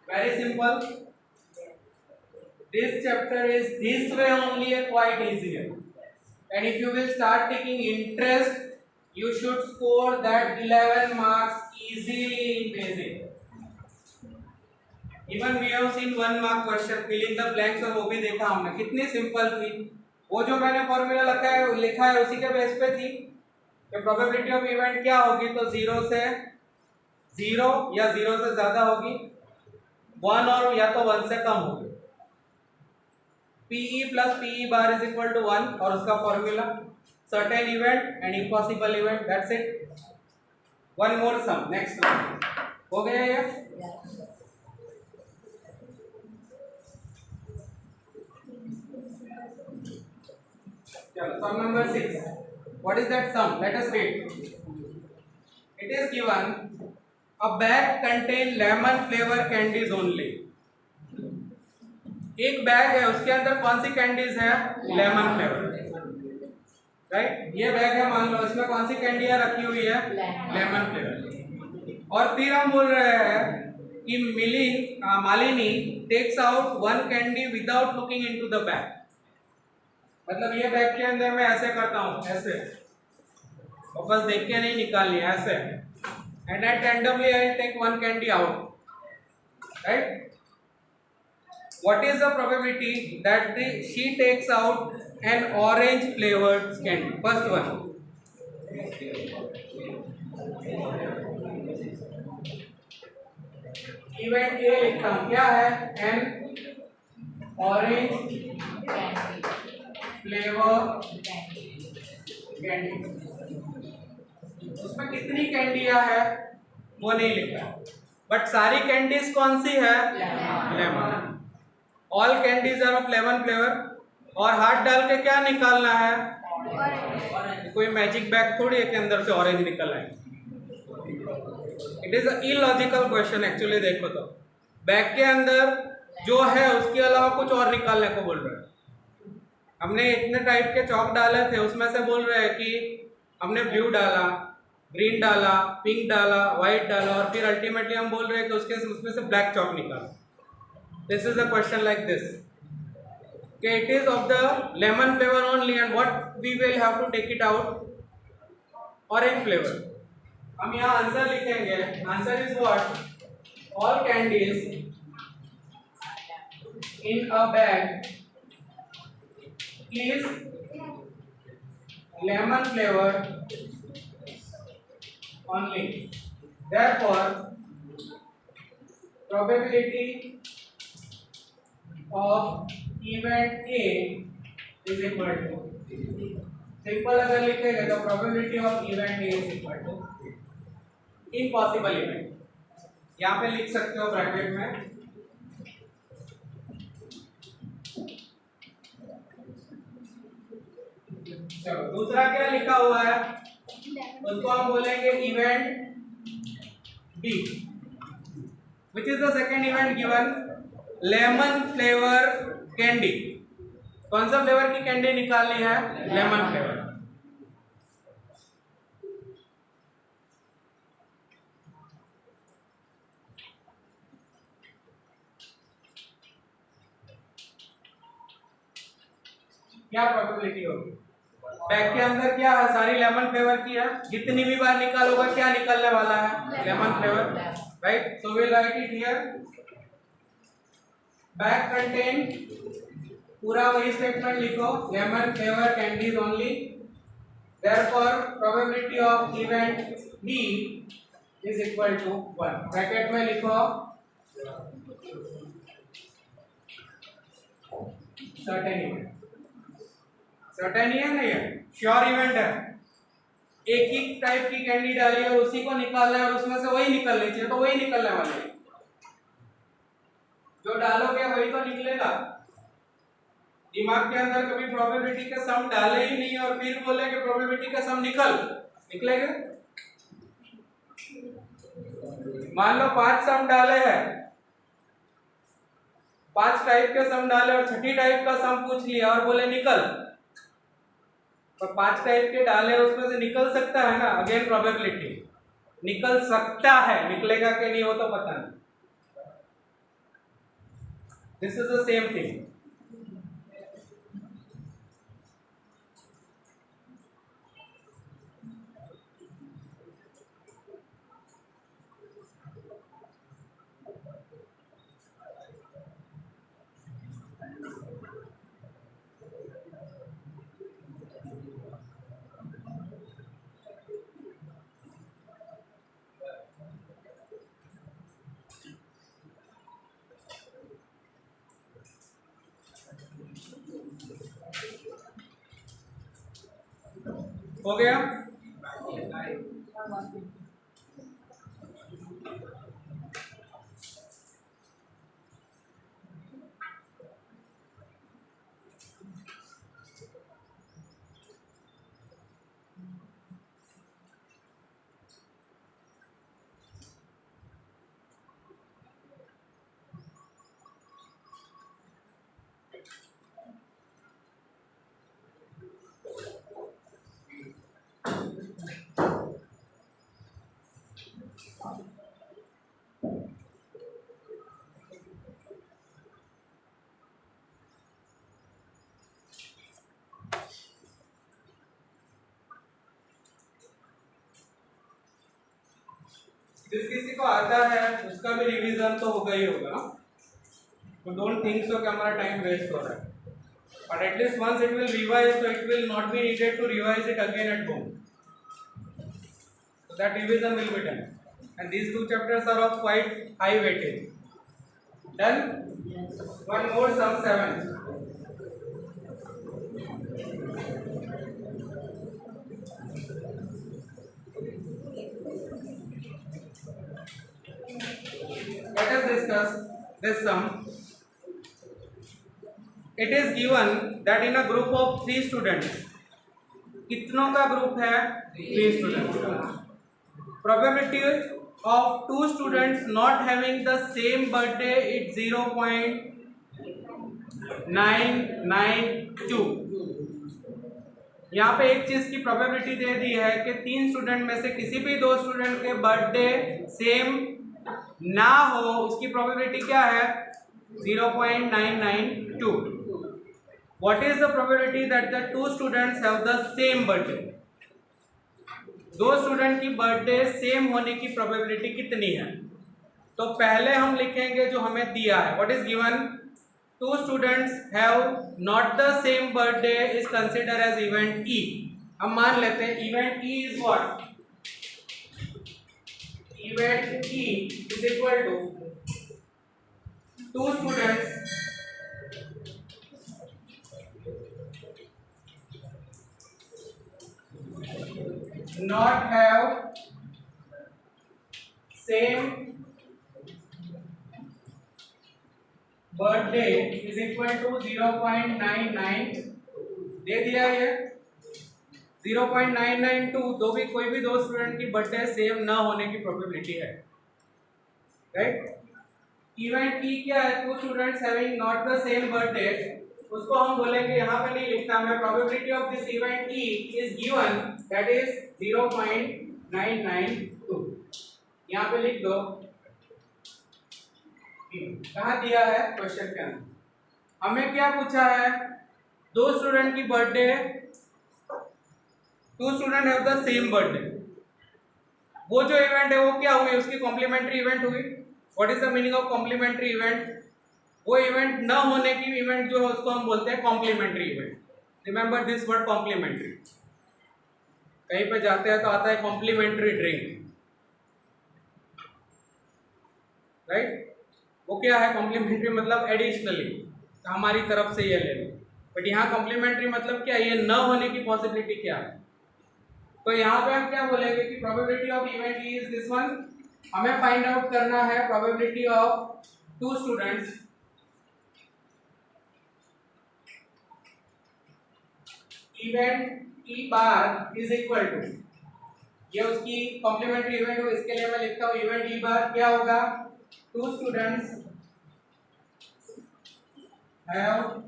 Very simple. This chapter is this way only quite easier. And if you will start taking interest, you should score that 11 marks easily in basic. Even we have seen 1 mark question filling the blanks और वो भी देखा हमने कितनी simple थी. वो जो मैंने फॉर्मूला लिखा है उसी के बेस पे थी कि प्रोबेबिलिटी ऑफ इवेंट क्या होगी, तो 0 से 0 या 0 से ज्यादा होगी, 1 और या तो 1 से कम होगी. PE plus PE bar is equal to 1 और उसका formula certain event and impossible event, that's it. One more sum, next one. हो गया ये? चलो sum number 6. What is that sum? Let us read. It is given a bag contain lemon flavor candies only. एक bag है, उसके अंदर कौन सी candies है? Lemon flavour. राइट, ये बैग है, मान लो इसमें कौन सी कैंडियां रखी हुई है? Lemon flavour. और फिर हम बोल रहे हैं कि Malini takes out 1 candy without looking into the bag. मतलब ये बैग के अंदर मैं ऐसे करता हूँ, ऐसे और बस देख के नहीं निकालनी, ऐसे, and at randomly I take 1 candy out. Right, what is the probability that she takes out an orange flavored candy? First one. Event A लिखता हूँ, क्या है? an orange flavor candy. उसमें कितनी कैंडियां है वो नहीं लिखा, बट सारी कैंडीज कौन सी है? Lemon. All candies are of lemon flavour. और हाथ डाल के क्या निकालना है? कोई मैजिक बैग थोड़ी है के अंदर से ऑरेंज निकल आए. It is a illogical question actually. देखो तो बैग के अंदर जो है उसके अलावा कुछ और निकालने को बोल रहे हैं. हमने इतने टाइप के चौक डाले थे, उसमें से बोल रहे हैं कि हमने ब्लू डाला, ग्रीन डाला, पिंक डाला, व्हाइट डाला, और फिर अल्टीमेटली हम बोल रहे हैं कि उसमें से ब्लैक चौक निकाला. This is a question like this. Okay, it is of the lemon flavor only, and what we will have to take it out? Orange flavor. हम यहाँ आंसर लिखेंगे. Answer is what? All candies in a bag is lemon flavor only. Therefore, probability of event A is equal to, simple अगर लिखेंगे तो probability of event A is equal to impossible event. यहाँ पे लिख सकते हो bracket में. चलो दूसरा क्या लिखा हुआ है उसको हम बोलेंगे event B. Which is the second event given? Lemon flavour candy. कौन सा फ्लेवर की कैंडी निकालनी है? Lemon flavour. क्या प्रोबेबिलिटी होगी? बैग के अंदर क्या है? सारी लेमन फ्लेवर की है. जितनी भी बार निकालोगे क्या निकलने वाला है? Lemon flavour. Right, so will write it here. Bag contain, पूरा वही स्टेटमेंट लिखो, lemon flavour candies only. Therefore probability of event B is equal to 1. Bracket में लिखो सर्टेन इवेंट. सर्टेन ही है नहीं है, श्योर इवेंट है, एक ही टाइप की कैंडी डाली और उसी को निकालना है और उसमें से वही निकलनी चाहिए, तो वही निकलने वाला है, जो डालोगे वही तो निकलेगा। दिमाग के अंदर कभी प्रोबेबिलिटी का सम डाले ही नहीं और फिर बोले कि प्रोबेबिलिटी का सम निकलेगा। मान लो 5 सम डाले हैं, 5 टाइप के सम डाले और छठी टाइप का सम पूछ लिया और बोले निकल, तो 5 टाइप के डाले उसमें से निकल सकता है ना, अगेन प्रोबेबिलिटी, निकल सकता है, निकलेगा कि नहीं वो तो पता नहीं। This is the same thing. हो गया? जिस किसी को आता है उसका भी रिवीजन तो होगा ही होगा ना, तो डोंट थिंक सो कि हमारा टाइम वेस्ट हो रहा है, but at least once it will revise, so it will not be needed to revise it again at home, so that revision will be done, and these 2 chapters are of quite high weightage. Done? One more, sum 7. Let us discuss this sum. It is given that in a group of 3 students, कितनों का group है? 3 students. Probability of 2 students not having the same birthday is 0.992। यहाँ पे एक चीज की probability दे दी है कि 3 स्टूडेंट में से किसी भी 2 स्टूडेंट के बर्थडे सेम ना हो, उसकी प्रोबेबिलिटी क्या है? 0.992। What is the probability that the 2 students have the same birthday? 2 student की बर्थडे सेम होने की प्रोबेबिलिटी कितनी है? तो पहले हम लिखेंगे जो हमें दिया है, what is given, 2 students have not the same birthday is considered as event E। हम मान लेते हैं event E is what? Event E is equal to 2 students not have same birthday is equal to 0.99 दे दिया ये 0.992। तो भी कोई भी 2 स्टूडेंट की बर्थडे सेम ना होने की प्रोबेबिलिटी है, राइट। इवेंट ई क्या है? 2 students having not the same birthday, उसको हम बोलेंगे, यहाँ पे नहीं लिखता मैं, probability of this event E is given that is 0.992। यहाँ पे लिख दो, कहाँ दिया है क्वेश्चन के अंदर। हमें क्या पूछा है? 2 स्टूडेंट की birthday, 2 student have the same birthday, वो जो इवेंट है वो क्या हुई? उसकी कॉम्प्लीमेंट्री इवेंट हुई। What is the meaning of complementary event? वो इवेंट न होने की इवेंट जो है उसको हम बोलते हैं complementary event. Remember this word complementary. कहीं पे जाते हैं तो आता है कॉम्प्लीमेंट्री ड्रिंक, राइट। वो क्या है? कॉम्प्लीमेंट्री मतलब एडिशनली, हमारी तरफ से ये ले लो, बट यहाँ कॉम्प्लीमेंट्री मतलब क्या, ये न होने की पॉसिबिलिटी क्या है। तो यहाँ पे हम क्या बोलेंगे कि probability of event E is this one. हमें फाइंड आउट करना है probability of 2 students event E bar is equal to, ये उसकी कॉम्प्लीमेंट्री इवेंट हो, इसके लिए मैं लिखता हूँ इवेंट ई बार क्या होगा, 2 स्टूडेंट्स हैव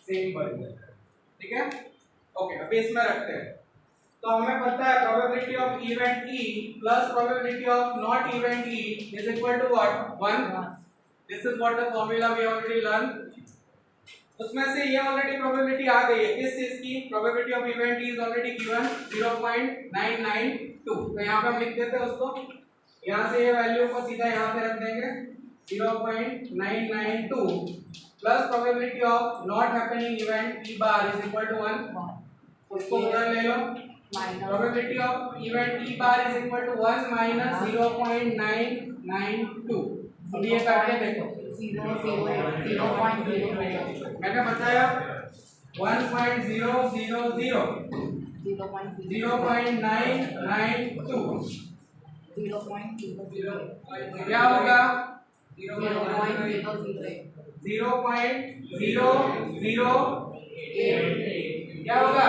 सेम बर्थ। ठीक है, ओके, अभी इसमें रखते हैं। तो हमें पता है probability of event E plus probability of not event E is equal to what, 1। This is what the formula we already learn. उसमें से ये ऑलरेडी प्रोबेबिलिटी आ गई है, किस चीज की, probability of event E is already given 0.992। तो यहाँ पे हम लिख देते हैं उसको, यहाँ से ये वैल्यू को सीधा यहाँ पे रख देंगे 0.992 plus probability of not happening event E bar is equal to 1। उसको पूरा ले लो, probability of event E bar is equal to 1 minus 0.992। अब ये काट के देखो, 0.0 मैंने बताया 1.000 0.992 क्या होगा, 0.008 क्या होगा,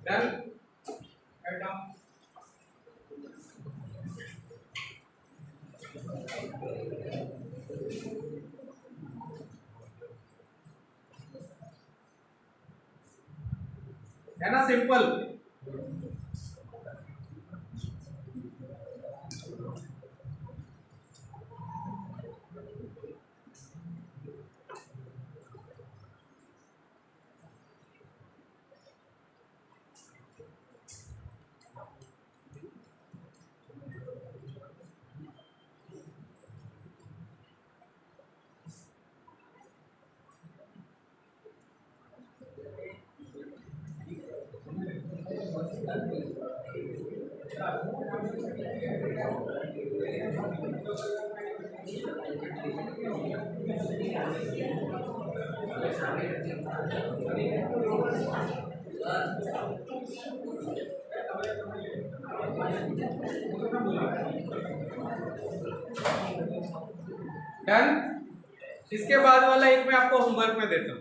डन। है ना सिंपल। डन। इसके बाद वाला एक मैं आपको होमवर्क में देता हूँ,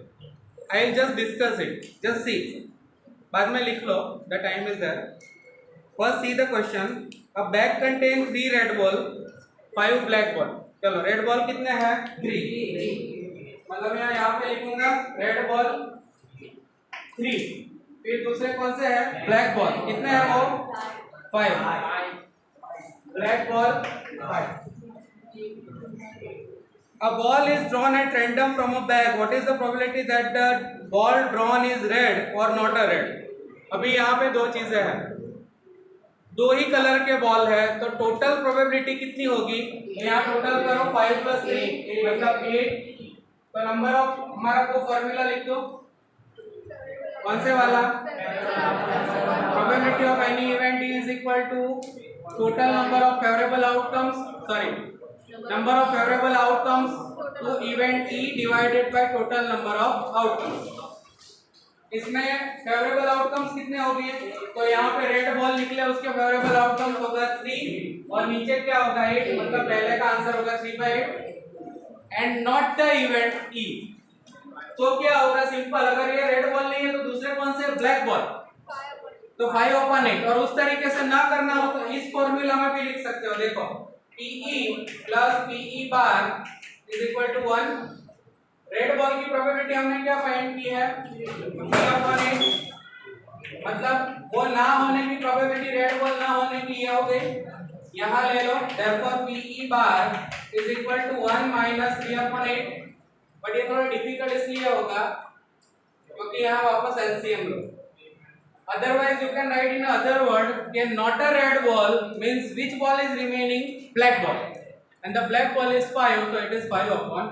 I will just discuss it, just see, बाद में लिख लो, the time is there. First see the question, a bag contain 3 red ball 5 black ball. चलो रेड बॉल कितने हैं, 3, मतलब मैं यहाँ पे लिखूंगा रेड बॉल 3, फिर दूसरे कौन से हैं, ब्लैक बॉल कितने हैं वो 5, black ball 5। A ball is drawn at random from a bag. What is the probability that the ball drawn is red or not a red? अभी यहाँ पे दो चीजें हैं, दो ही कलर के बॉल है, तो टोटल प्रोबेबिलिटी कितनी होगी, यहाँ टोटल करो 5 + 3 मतलब 8। तो नंबर ऑफ, हमारा को फॉर्मूला लिख दो, कौन से वाला, probability of any event is equal to total number of favourable outcomes, sorry number of favorable outcomes to event E divided by total number of outcomes। इसमें फेवरेबल आउटकम्स कितने हो गए, तो यहाँ पे रेड बॉल निकले, उसके फेवरेबल आउटकम्स होगा 3 और नीचे क्या होगा 8, मतलब पहले का आंसर होगा 3/8 and not the event E। तो क्या होगा, सिंपल, अगर ये रेड बॉल नहीं है तो दूसरे कौन से, ब्लैक बॉल, तो 5/8। और उस तरीके से ना करना हो तो इस फॉर्मूला में भी लिख सकते हो, देखो PE plus PE bar is equal to 1। Red ball की प्रोबेबिलिटी हमने क्या फाइंड की है, 5/8, मतलब वो ना होने की प्रोबेबिलिटी, रेड बॉल ना होने की ये हो गई, यहाँ ले लो, therefore PE bar is equal to 1 minus 3/8। But ये थोड़ा डिफिकल्ट इसलिए होगा क्योंकि यहाँ वापस एलसीएम लो, otherwise you can write in other word that not a red ball means which ball is remaining, black ball, and the black ball is 5, so it is 5/8।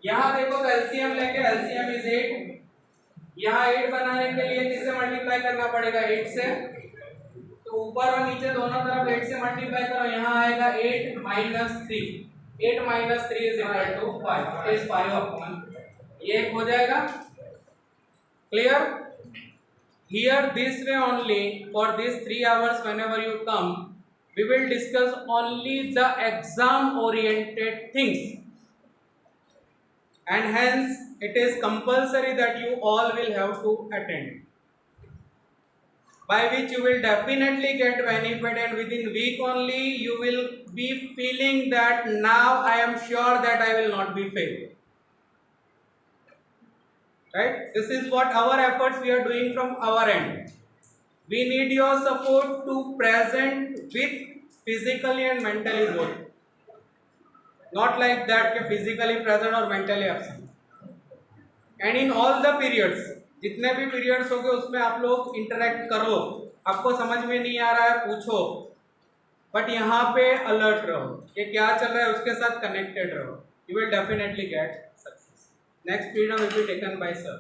यहाँ देखो तो LCM लेंगे, LCM is 8, यहाँ 8 बनाने के लिए किससे मल्टीप्लाई करना पड़ेगा, 8 से, तो ऊपर और नीचे दोनों तरफ 8 से मल्टीप्लाई करो, यहाँ आएगा 8 minus 3, 8 minus 3 is equal to 5, it is 5 upon, ये हो जाएगा clear. Here this way only for these 3 hours whenever you come we will discuss only the exam oriented things, and hence it is compulsory that you all will have to attend, by which you will definitely get benefit, and within week only you will be feeling that now I am sure that I will not be failed. Right, this is what our efforts we are doing from our end. We need your support to present with physically and mentally both, not like that कि physically present और mentally absent. And in all the periods, जितने भी periods होंगे उसमें आप लोग interact करो, आपको समझ में नहीं आ रहा है पूछो, but यहाँ पे alert रहो कि क्या चल रहा है, उसके साथ connected रहो, you will definitely get success. Next period will be taken by sir.